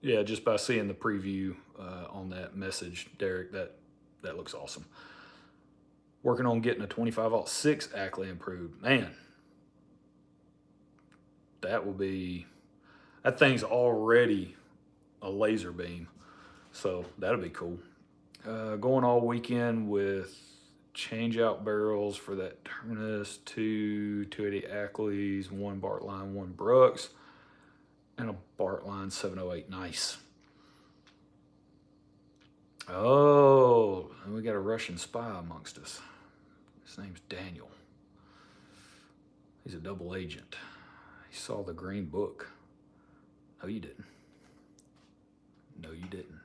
Yeah, just by seeing the preview on that message, Derek, that looks awesome. Working on getting a 25-06 Ackley improved. Man, that thing's already a laser beam. So that'll be cool. Going all weekend with change out barrels for that Terminus, 2 280 Ackleys, 1 Bartline, 1 Brooks, and a Bartline 708. Nice. Oh, and we got a Russian spy amongst us. His name's Daniel. He's a double agent. He saw the green book. No, you didn't. No, you didn't.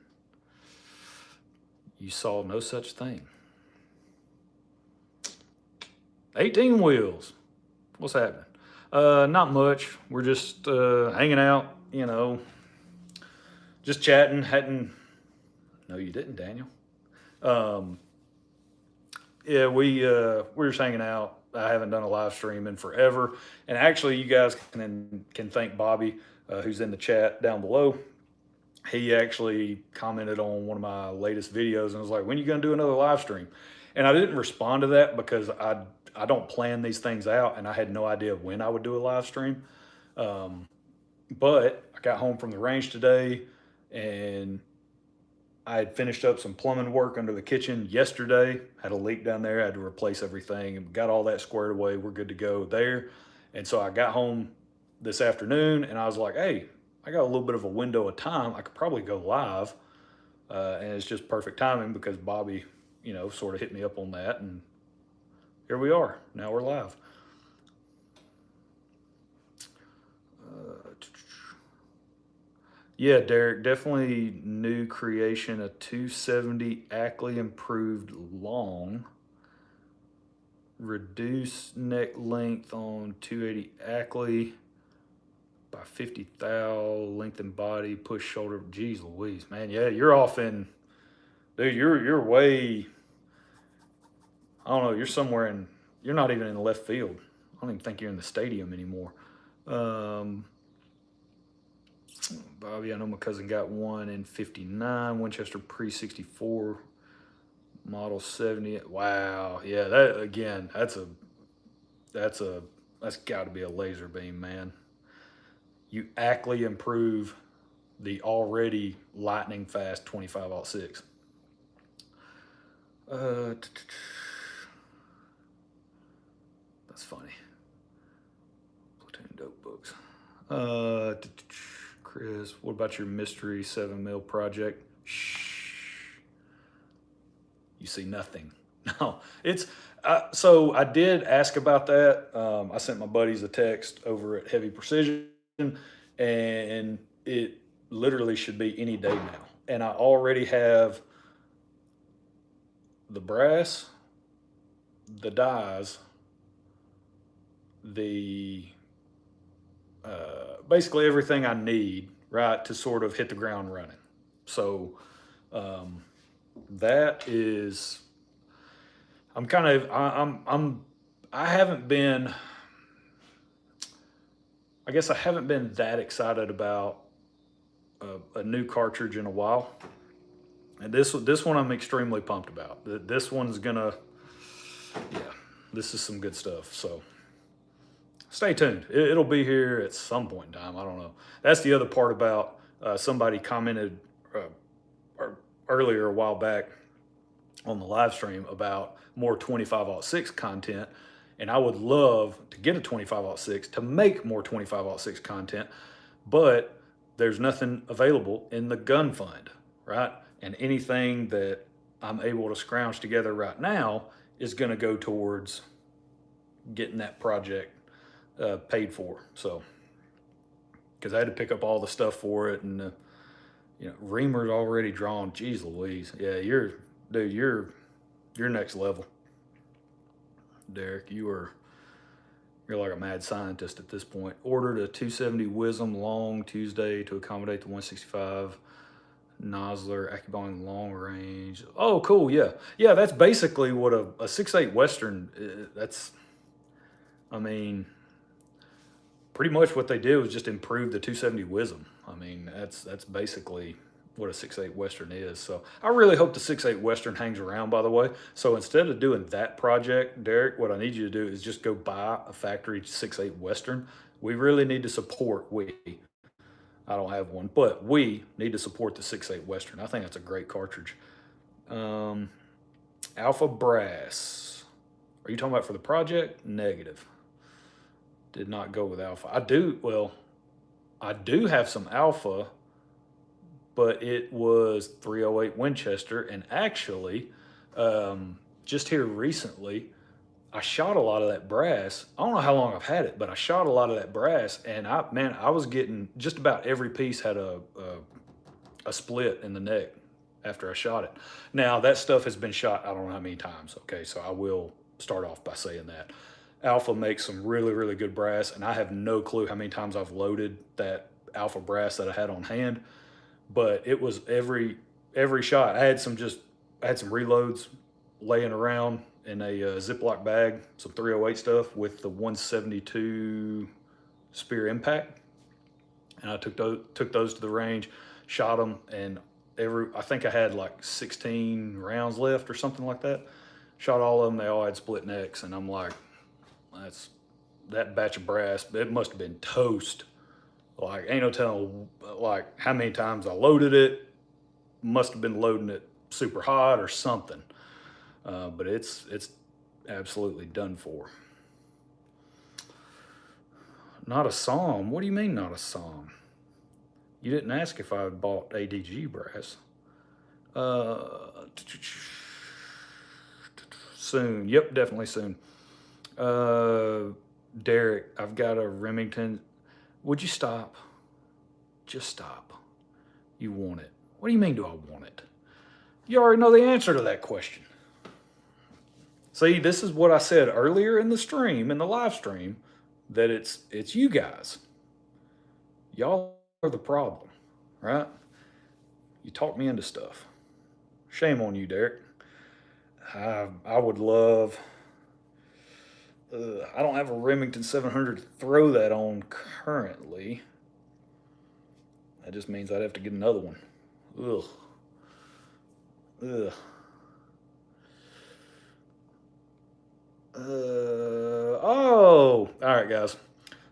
You saw no such thing. 18 wheels. What's happening? Not much. We're just hanging out, you know, just chatting. No, you didn't, Daniel. Yeah, we're just hanging out. I haven't done a live stream in forever. And actually, you guys can thank Bobby, who's in the chat down below. He actually commented on one of my latest videos and was like, when are you going to do another live stream? And I didn't respond to that because I don't plan these things out, and I had no idea when I would do a live stream. But I got home from the range today, and I had finished up some plumbing work under the kitchen yesterday. Had a leak down there. I had to replace everything and got all that squared away. We're good to go there. And so I got home this afternoon, and I was like, hey, I got a little bit of a window of time. I could probably go live. And it's just perfect timing because Bobby, you know, sort of hit me up on that. And here we are. Now we're live. Yeah, Derek, definitely new creation, a 270 Ackley improved long. Reduced neck length on 280 Ackley. by 50 thou, length and body, push shoulder. Geez Louise, man. Yeah, you're off in, dude, you're way, I don't know, you're somewhere in, you're not even in the left field. I don't even think you're in the stadium anymore. Bobby, I know my cousin got one in 59, Winchester pre-64, model 70. Wow, yeah, that again, that's got to be a laser beam, man. You actually improve the already lightning fast 25-06. That's funny. Platoon dope books. Chris, what about your mystery 7mm project? Shh. You see nothing. No, it's so I did ask about that. I sent my buddies a text over at Heavy Precision, and it literally should be any day now. And I already have the brass, the dies, the basically everything I need, right, to sort of hit the ground running. So that is, I'm kind of, I haven't been, I guess I haven't been that excited about a new cartridge in a while. And this one I'm extremely pumped about. This one's gonna, yeah, this is some good stuff. So stay tuned. It'll be here at some point in time. I don't know. That's the other part about somebody commented earlier a while back on the live stream about more 25-06 content. And I would love to get a 25-06 to make more 25-06 content, but there's nothing available in the gun fund, right? And anything that I'm able to scrounge together right now is going to go towards getting that project paid for. So, because I had to pick up all the stuff for it, and reamer's already drawn. Jeez Louise, yeah, you're next level, Derek. You're like a mad scientist at this point. Ordered a 270 Wisdom long Tuesday to accommodate the 165 Nosler AccuBond long range. Oh, cool, yeah, That's basically what a 6.8 Western. That's, I mean, pretty much what they did was just improve the 270 Wisdom. I mean, that's basically what a 6.8 Western is. So I really hope the 6.8 Western hangs around, by the way. So instead of doing that project, Derek, what I need you to do is just go buy a factory 6.8 Western. We really need to support, I don't have one, but we need to support the 6.8 Western. I think that's a great cartridge. Alpha Brass. Are you talking about for the project? Negative. Did not go with Alpha. I do have some Alpha, but it was 308 Winchester. And actually, just here recently, I shot a lot of that brass. I don't know how long I've had it, but I shot a lot of that brass, and I was getting, just about every piece had a split in the neck after I shot it. Now that stuff has been shot, I don't know how many times. Okay, so I will start off by saying that Alpha makes some really, really good brass, and I have no clue how many times I've loaded that Alpha brass that I had on hand, but it was every shot. I had some reloads laying around in a Ziploc bag, some 308 stuff with the 172 Spear Impact, and I took those to the range, shot them, and I think I had like 16 rounds left or something like that. Shot all of them. They all had split necks, and I'm like, that batch of brass, it must have been toast. Like, ain't no telling like how many times I loaded it. Must have been loading it super hot or something. But it's absolutely done for. Not a SOM? What do you mean not a SOM? You didn't ask if I had bought ADG brass. Soon. Yep, definitely soon. Derek, I've got a Remington. Would you stop? Just stop. You want it. What do you mean, do I want it? You already know the answer to that question. See, this is what I said earlier in the stream, in the live stream, that it's you guys. Y'all are the problem, right? You talk me into stuff. Shame on you, Derek. I would love. I don't have a Remington 700 to throw that on currently. That just means I'd have to get another one. Ugh. Ugh. Oh, all right, guys.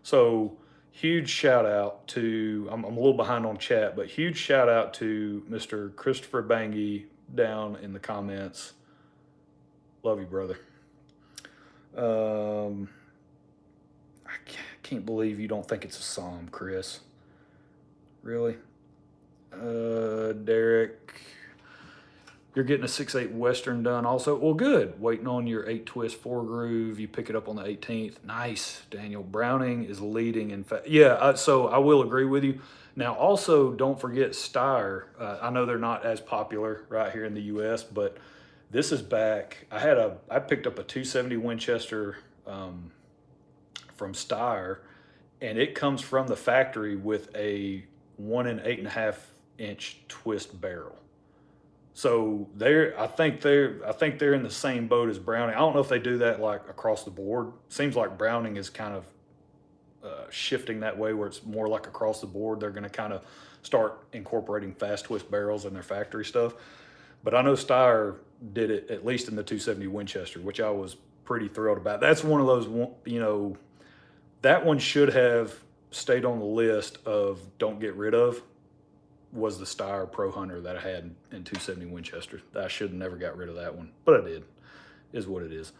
So, huge shout out to, I'm a little behind on chat, but huge shout out to Mr. Christopher Bangy down in the comments. Love you, brother. I can't believe you don't think it's a Psalm, Chris. Really? Derek, you're getting a 6/8 Western done also. Well, good. Waiting on your 8 twist 4 groove. You pick it up on the 18th. Nice, Daniel. Browning is leading in fact. Yeah, so I will agree with you. Now, also, don't forget Steyr. I know they're not as popular right here in the U.S., but this is back. I picked up a 270 Winchester from Steyr, and it comes from the factory with a 1 8.5 inch twist barrel. So I think they're in the same boat as Browning. I don't know if they do that like across the board. Seems like Browning is kind of shifting that way where it's more like across the board. They're going to kind of start incorporating fast twist barrels in their factory stuff. But I know Steyr did it at least in the 270 Winchester, which I was pretty thrilled about. That's one of those, that one should have stayed on the list of don't get rid of. Was the Steyr Pro Hunter that I had in 270 Winchester. I should have never got rid of that one, but I did. Is what it is.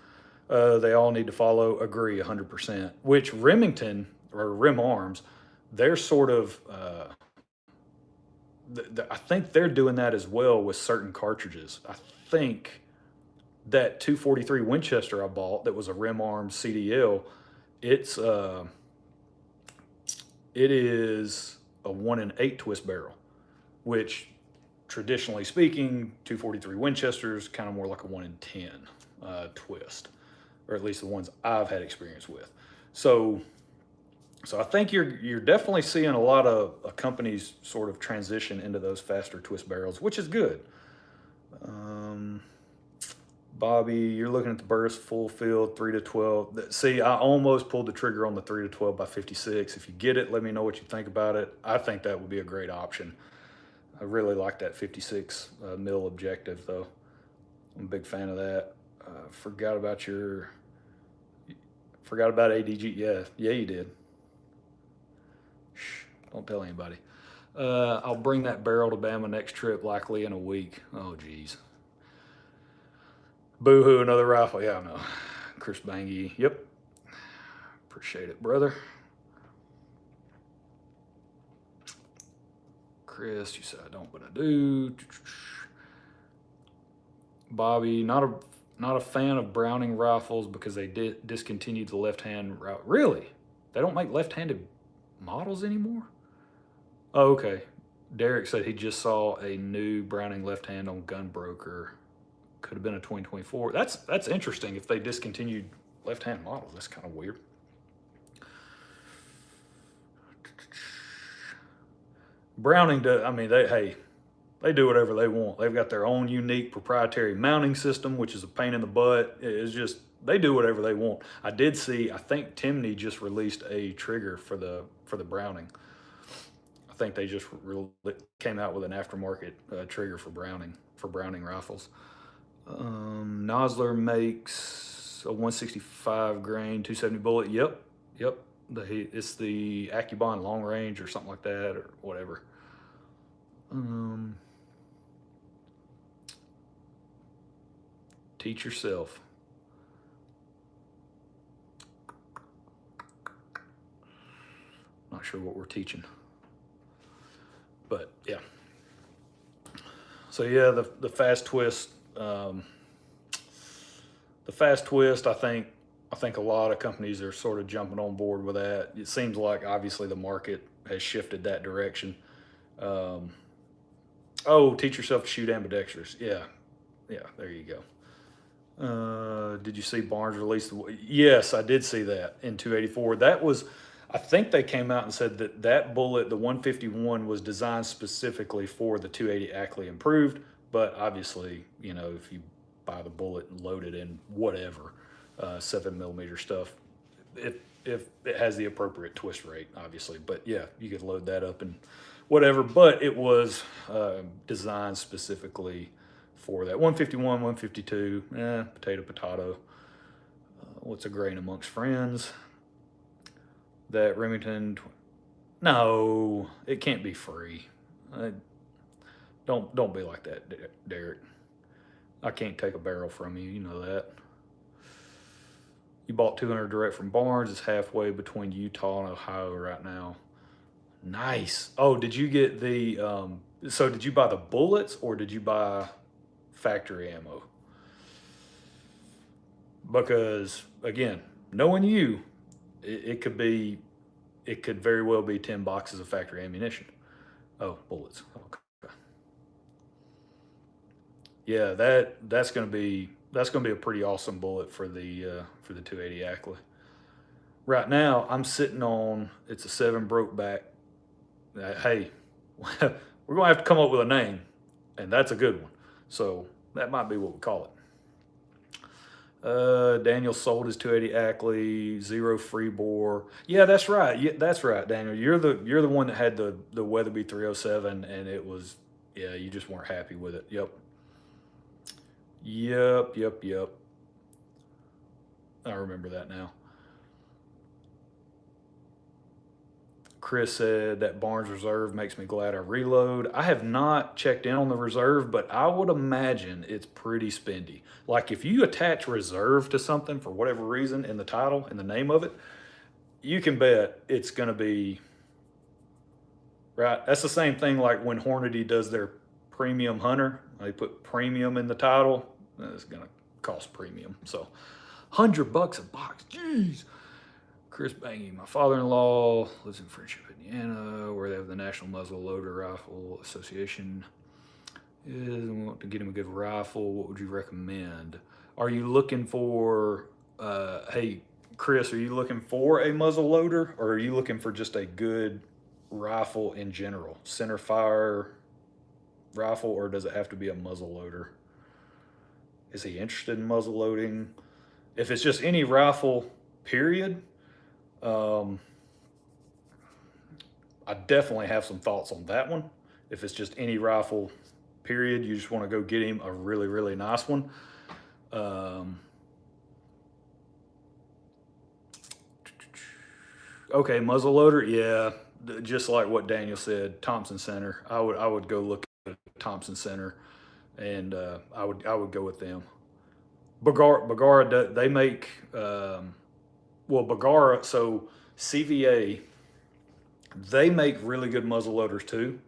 They all need to follow. Agree 100%. Which Remington or Rim Arms, they're sort of. I think they're doing that as well with certain cartridges. I think that 243 Winchester I bought that was a Rim Arms CDL. It is a 1 8 twist barrel, which traditionally speaking, 243 Winchester is kind of more like a 1 10 twist, or at least the ones I've had experience with. So I think you're definitely seeing a lot of companies sort of transition into those faster twist barrels, which is good. Bobby, you're looking at the burst full field 3 to 12. See, I almost pulled the trigger on the 3 to 12 by 56. If you get it, let me know what you think about it. I think that would be a great option. I really like that 56 mil objective, though. I'm a big fan of that. Forgot about ADG. Yeah, you did. Shh, don't tell anybody. I'll bring that barrel to Bama next trip, likely in a week. Oh, geez. Boo-hoo, another rifle. Yeah, I know. Chris Bangy. Yep. Appreciate it, brother. Chris, you said I don't, but I do. Bobby, not a fan of Browning rifles because they discontinued the left-hand route. Really? They don't make left-handed models anymore? Oh, okay. Derek said he just saw a new Browning left-hand on Gunbroker. Could have been a 2024. That's interesting. If they discontinued left-hand models, that's kind of weird. Browning does. I mean, they do whatever they want. They've got their own unique proprietary mounting system, which is a pain in the butt. It's just they do whatever they want. I did see. I think Timney just released a trigger for the Browning. I think they just came out with an aftermarket trigger for Browning rifles. Nosler makes a 165 grain 270 bullet. Yep. It's the Accubon long range or something like that or whatever. Teach yourself. Not sure what we're teaching, but yeah. So yeah, the fast twist. The fast twist, I think a lot of companies are sort of jumping on board with that. It seems like obviously the market has shifted that direction. Teach yourself to shoot ambidextrous. Yeah, there you go. Did you see Barnes release Yes, I did see that in 284. That was, I think they came out and said that that bullet, the 151, was designed specifically for the 280 Ackley Improved. But obviously, you know, if you buy the bullet and load it in whatever 7mm stuff, if it has the appropriate twist rate, obviously. But yeah, you could load that up and whatever. But it was designed specifically for that 151, 152. Potato, potato. What's a grain amongst friends? That Remington. No, it can't be free. Don't be like that, Derek. I can't take a barrel from you. You know that. You bought 200 direct from Barnes. It's halfway between Utah and Ohio right now. Nice. Oh, did you get the? So did you buy the bullets or did you buy factory ammo? Because again, knowing you, it could be, it could very well be 10 boxes of factory ammunition. Oh, bullets. Okay. Yeah, that's gonna be a pretty awesome bullet for the 280 Ackley. Right now, I'm sitting on, it's a 7 broke back. Hey, we're gonna have to come up with a name, and that's a good one. So that might be what we call it. Daniel sold his 280 Ackley, 0 free bore. Yeah, that's right. Yeah, that's right, Daniel. You're the one that had the Weatherby 307, and it was, yeah, you just weren't happy with it. Yep. Yep. I remember that now. Chris said that Barnes Reserve makes me glad I reload. I have not checked in on the Reserve, but I would imagine it's pretty spendy. Like if you attach Reserve to something for whatever reason in the title, in the name of it, you can bet it's going to be, right? That's the same thing like when Hornady does their Premium Hunter. They put premium in the title. It's going to cost premium. So $100 a box. Jeez. Chris Bangy, my father-in-law lives in Friendship, Indiana, where they have the National Muzzle Loader Rifle Association. We want to get him a good rifle. What would you recommend? Are you looking for, hey, Chris, are you looking for a muzzle loader, or are you looking for just a good rifle in general? Center fire rifle, or does it have to be a muzzle loader? Is he interested in muzzle loading? If it's just any rifle, period, I definitely have some thoughts on that one. If it's just any rifle, period, you just want to go get him a really, really nice one. Okay, muzzle loader, yeah, just like what Daniel said, Thompson Center. I would go look at Thompson Center, and I would go with them. Bergara, they make. Well, Bergara, so CVA, they make really good muzzle loaders too.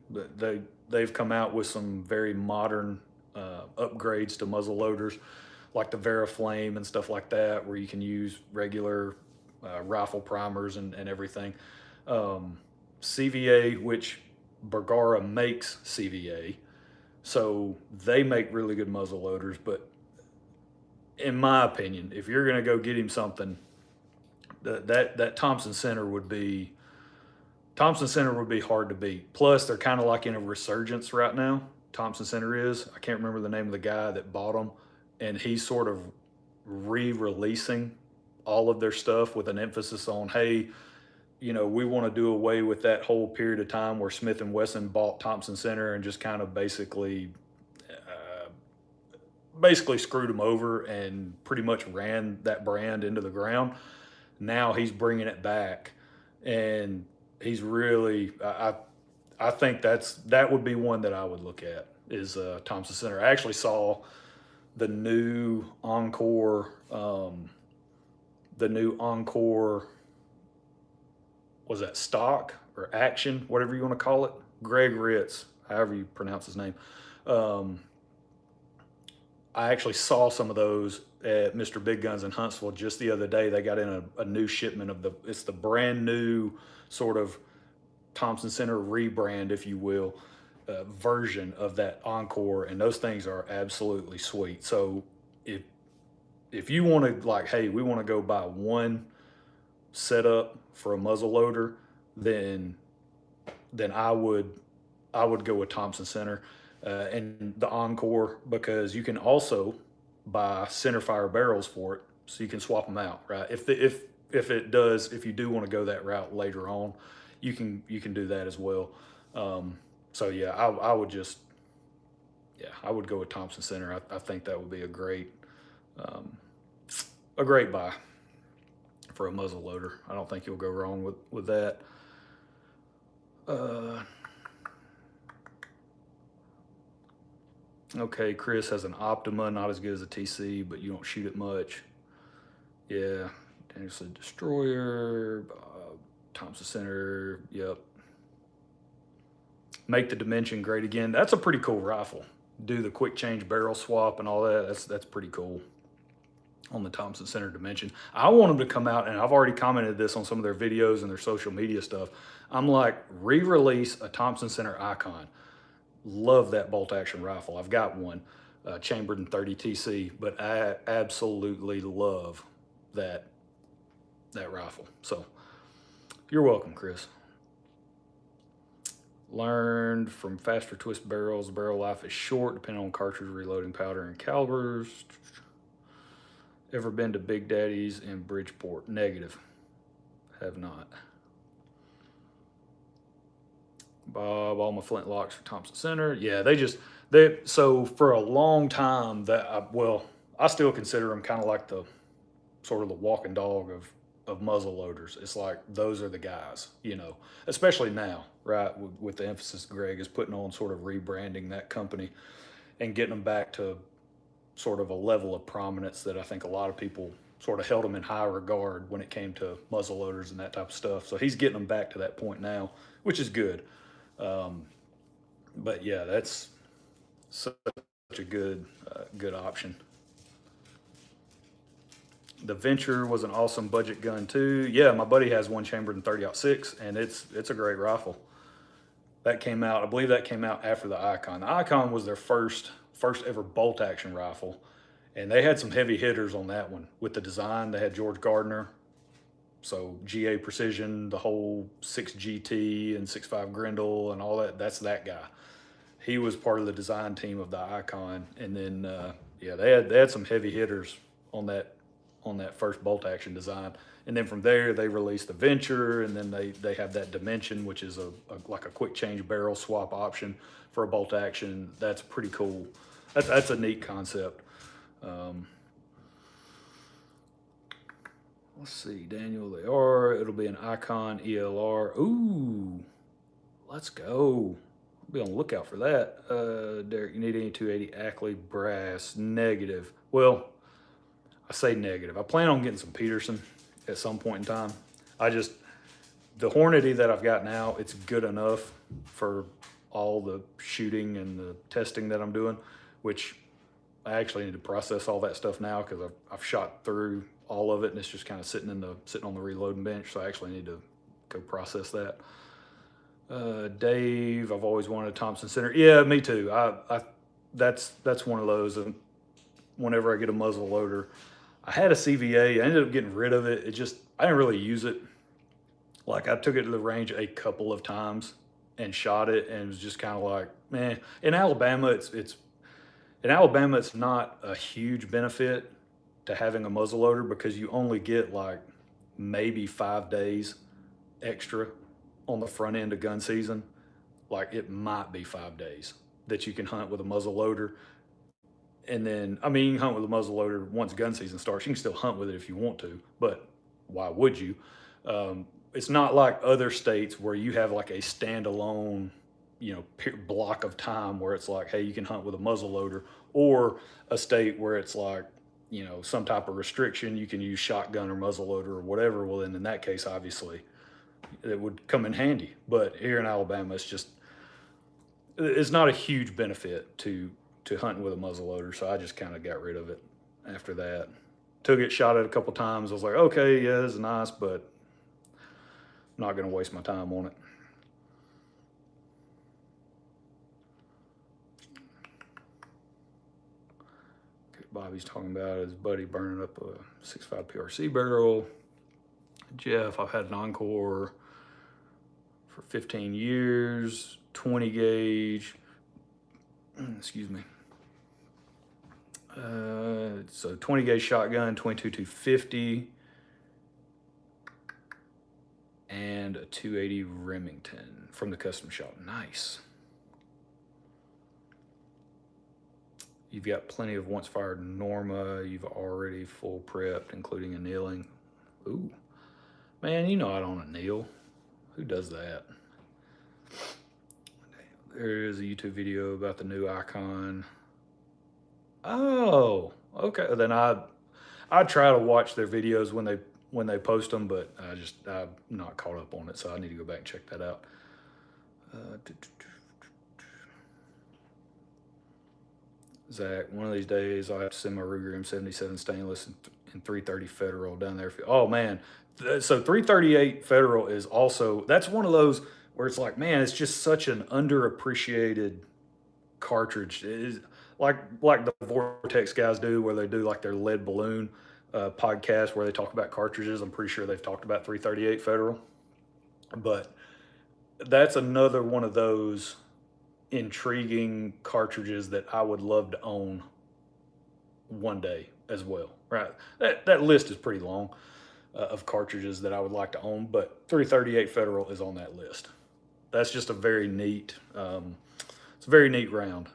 They've come out with some very modern upgrades to muzzle loaders, like the VeraFlame and stuff like that, where you can use regular rifle primers and everything. CVA, which Bergara makes CVA, so they make really good muzzle loaders. But in my opinion, if you're gonna go get him something, that Thompson Center would be hard to beat. Plus, they're kind of like in a resurgence right now. Thompson Center is. I can't remember the name of the guy that bought them, and he's sort of re-releasing all of their stuff with an emphasis on, hey, you know, we want to do away with that whole period of time where Smith & Wesson bought Thompson Center and just kind of basically screwed them over and pretty much ran that brand into the ground. Now he's bringing it back, and he's really, I think that would be one that I would look at, is Thompson Center. I actually saw the new Encore, was that Stock or Action, whatever you want to call it? Greg Ritz, however you pronounce his name. I actually saw some of those at Mr. Big Guns in Huntsville just the other day. They got in a new shipment of it's the brand new sort of Thompson Center rebrand, if you will, version of that Encore, and those things are absolutely sweet. So if you want to, like, hey, we want to go buy one setup for a muzzle loader, then I would go with Thompson Center and the Encore, because you can also buy center fire barrels for it, so you can swap them out, right? If you do want to go that route later on, you can do that as well. So yeah, I would just, yeah, I would go with Thompson Center. I think that would be um, a great buy for a muzzle loader. I don't think you'll go wrong with that. Okay, Chris has an Optima, not as good as a TC, but you don't shoot it much. Yeah, Daniel said Destroyer, Thompson Center, yep. Make the Dimension great again. That's a pretty cool rifle. Do the quick change barrel swap and all that. That's pretty cool on the Thompson Center Dimension. I want them to come out, and I've already commented this on some of their videos and their social media stuff. I'm like, re-release a Thompson Center Icon. Love that bolt action rifle. I've got one, chambered in 30 TC, but I absolutely love that rifle. So you're welcome, Chris. Learned from faster twist barrels. The barrel life is short, depending on cartridge, reloading powder, and calibers. Ever been to Big Daddy's in Bridgeport? Negative. Have not. Bob, all my flintlocks for Thompson Center. Yeah, so for a long time I still consider them kind of like the sort of the walking dog of muzzle loaders. It's like, those are the guys, especially now, right? With the emphasis Greg is putting on sort of rebranding that company and getting them back to sort of a level of prominence that I think a lot of people sort of held them in high regard when it came to muzzle loaders and that type of stuff. So he's getting them back to that point now, which is good. But yeah, that's such a good option. The Venture was an awesome budget gun too. Yeah, my buddy has one chambered in 30-06, and it's a great rifle. That came out, I believe that came out after the Icon. The Icon was their first ever bolt action rifle, and they had some heavy hitters on that one with the design. They had George Gardner, so GA Precision, the whole 6GT and 6.5 Grendel and all that. That's that guy. He was part of the design team of the Icon, and then yeah, they had some heavy hitters on that first bolt action design. And then from there they released the Venture, and then they have that Dimension, which is like a quick change barrel swap option for a bolt action. That's pretty cool. That's a neat concept. Let's see, Daniel, it'll be an Icon ELR. Ooh, let's go. I'll be on the lookout for that. Derek, you need any 280 Ackley brass? Negative. Well, I say negative. I plan on getting some Peterson at some point in time. The Hornady that I've got now, it's good enough for all the shooting and the testing that I'm doing, which I actually need to process all that stuff now, because I've shot through all of it and it's just kind of sitting on the reloading bench. So I actually need to go process that. Dave, I've always wanted a Thompson Center. Yeah, me too. That's one of those. And whenever I get a muzzle loader, I had a CVA. I ended up getting rid of it. I didn't really use it. Like, I took it to the range a couple of times and shot it, and it was just kind of like, man. In Alabama, it's not a huge benefit to having a muzzle loader, because you only get like maybe 5 days extra on the front end of gun season. Like, it might be 5 days that you can hunt with a muzzle loader. And then, I mean, you can hunt with a muzzle loader once gun season starts. You can still hunt with it if you want to, but why would you? It's not like other states where you have like a standalone, block of time where it's like, hey, you can hunt with a muzzle loader, or a state where it's like, some type of restriction, you can use shotgun or muzzle loader or whatever. Well, then in that case, obviously, it would come in handy. But here in Alabama, it's not a huge benefit to hunting with a muzzle loader, so I just kind of got rid of it after that. Took it, shot it a couple times. I was like, okay, yeah, this is nice, but I'm not going to waste my time on it. Okay, Bobby's talking about his buddy burning up a 6.5 PRC barrel. Jeff, I've had an Encore for 15 years, 20 gauge, excuse me. So 20 gauge shotgun, 22-250, and a 280 Remington from the custom shop. Nice. You've got plenty of once fired Norma. You've already full prepped, including annealing. Ooh, man, you know I don't anneal. Who does that? There is a YouTube video about the new Icon. Oh, okay. Then I try to watch their videos when they post them, but I'm not caught up on it, so I need to go back and check that out. Zach, one of these days I'll have to send my Ruger M77 stainless and 330 Federal down there. Oh man, so 338 Federal is also, that's one of those where it's like, man, it's just such an underappreciated cartridge. It is like the Vortex guys do, where they do like their lead balloon podcast where they talk about cartridges. I'm pretty sure they've talked about 338 Federal, but that's another one of those intriguing cartridges that I would love to own one day as well. Right, that list is pretty long of cartridges that I would like to own, but 338 Federal is on that list. That's just a very neat, it's a very neat round.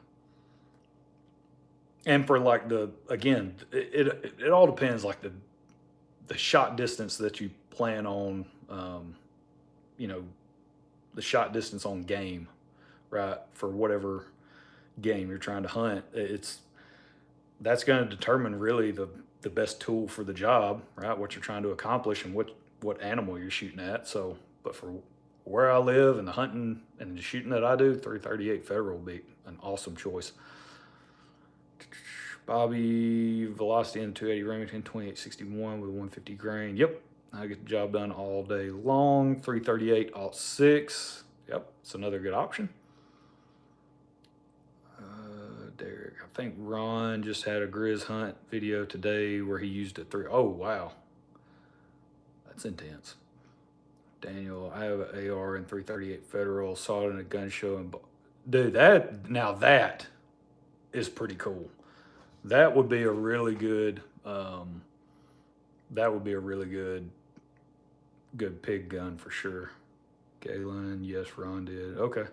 And for like it all depends, like the shot distance that you plan on, you know, the shot distance on game, right? For whatever game you're trying to hunt, that's going to determine really the best tool for the job, right? What you're trying to accomplish and what animal you're shooting at. So, but for where I live and the hunting and the shooting that I do, 338 Federal will be an awesome choice. Bobby, Velocity and 280 Remington, 2861 with 150 grain. Yep, I get the job done all day long. 338 Alt-6. Yep, it's another good option. Derek, I think Ron just had a Grizz hunt video today where he used it through. Oh, wow. That's intense. Daniel, I have an AR and 338 Federal, saw it in a gun show. And dude, that is pretty cool. That would be a really good, good pig gun for sure. Galen, yes, Ron did. Okay.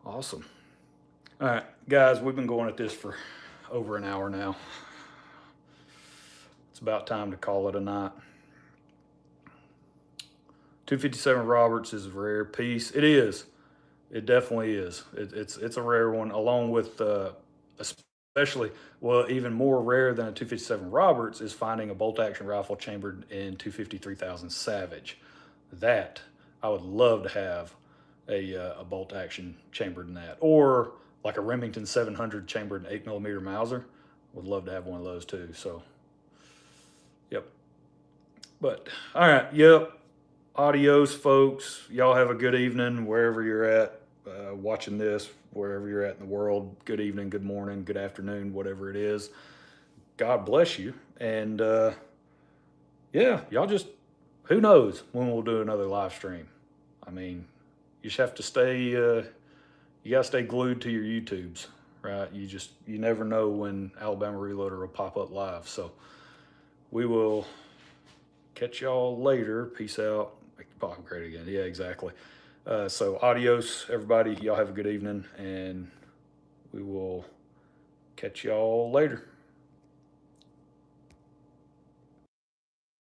Awesome. All right, guys, we've been going at this for over an hour now. It's about time to call it a night. 257 Roberts is a rare piece. It is. It definitely is. It's a rare one, along with especially, well, even more rare than a 257 Roberts is finding a bolt-action rifle chambered in 250 3000 Savage. That I would love to have a bolt-action chambered in that, or like a Remington 700 chambered in 8mm Mauser. Would love to have one of those too. So, yep. But all right, yep. Adios, folks. Y'all have a good evening wherever you're at watching this, wherever you're at in the world. Good evening, good morning, good afternoon, whatever it is. God bless you. And yeah, y'all just, who knows when we'll do another live stream. I mean, you just have to stay, you gotta stay glued to your YouTubes, right? You never know when Alabama Reloader will pop up live. So we will catch y'all later. Peace out. Make the pocket great again. Yeah, exactly. So adios, everybody. Y'all have a good evening, and we will catch y'all later.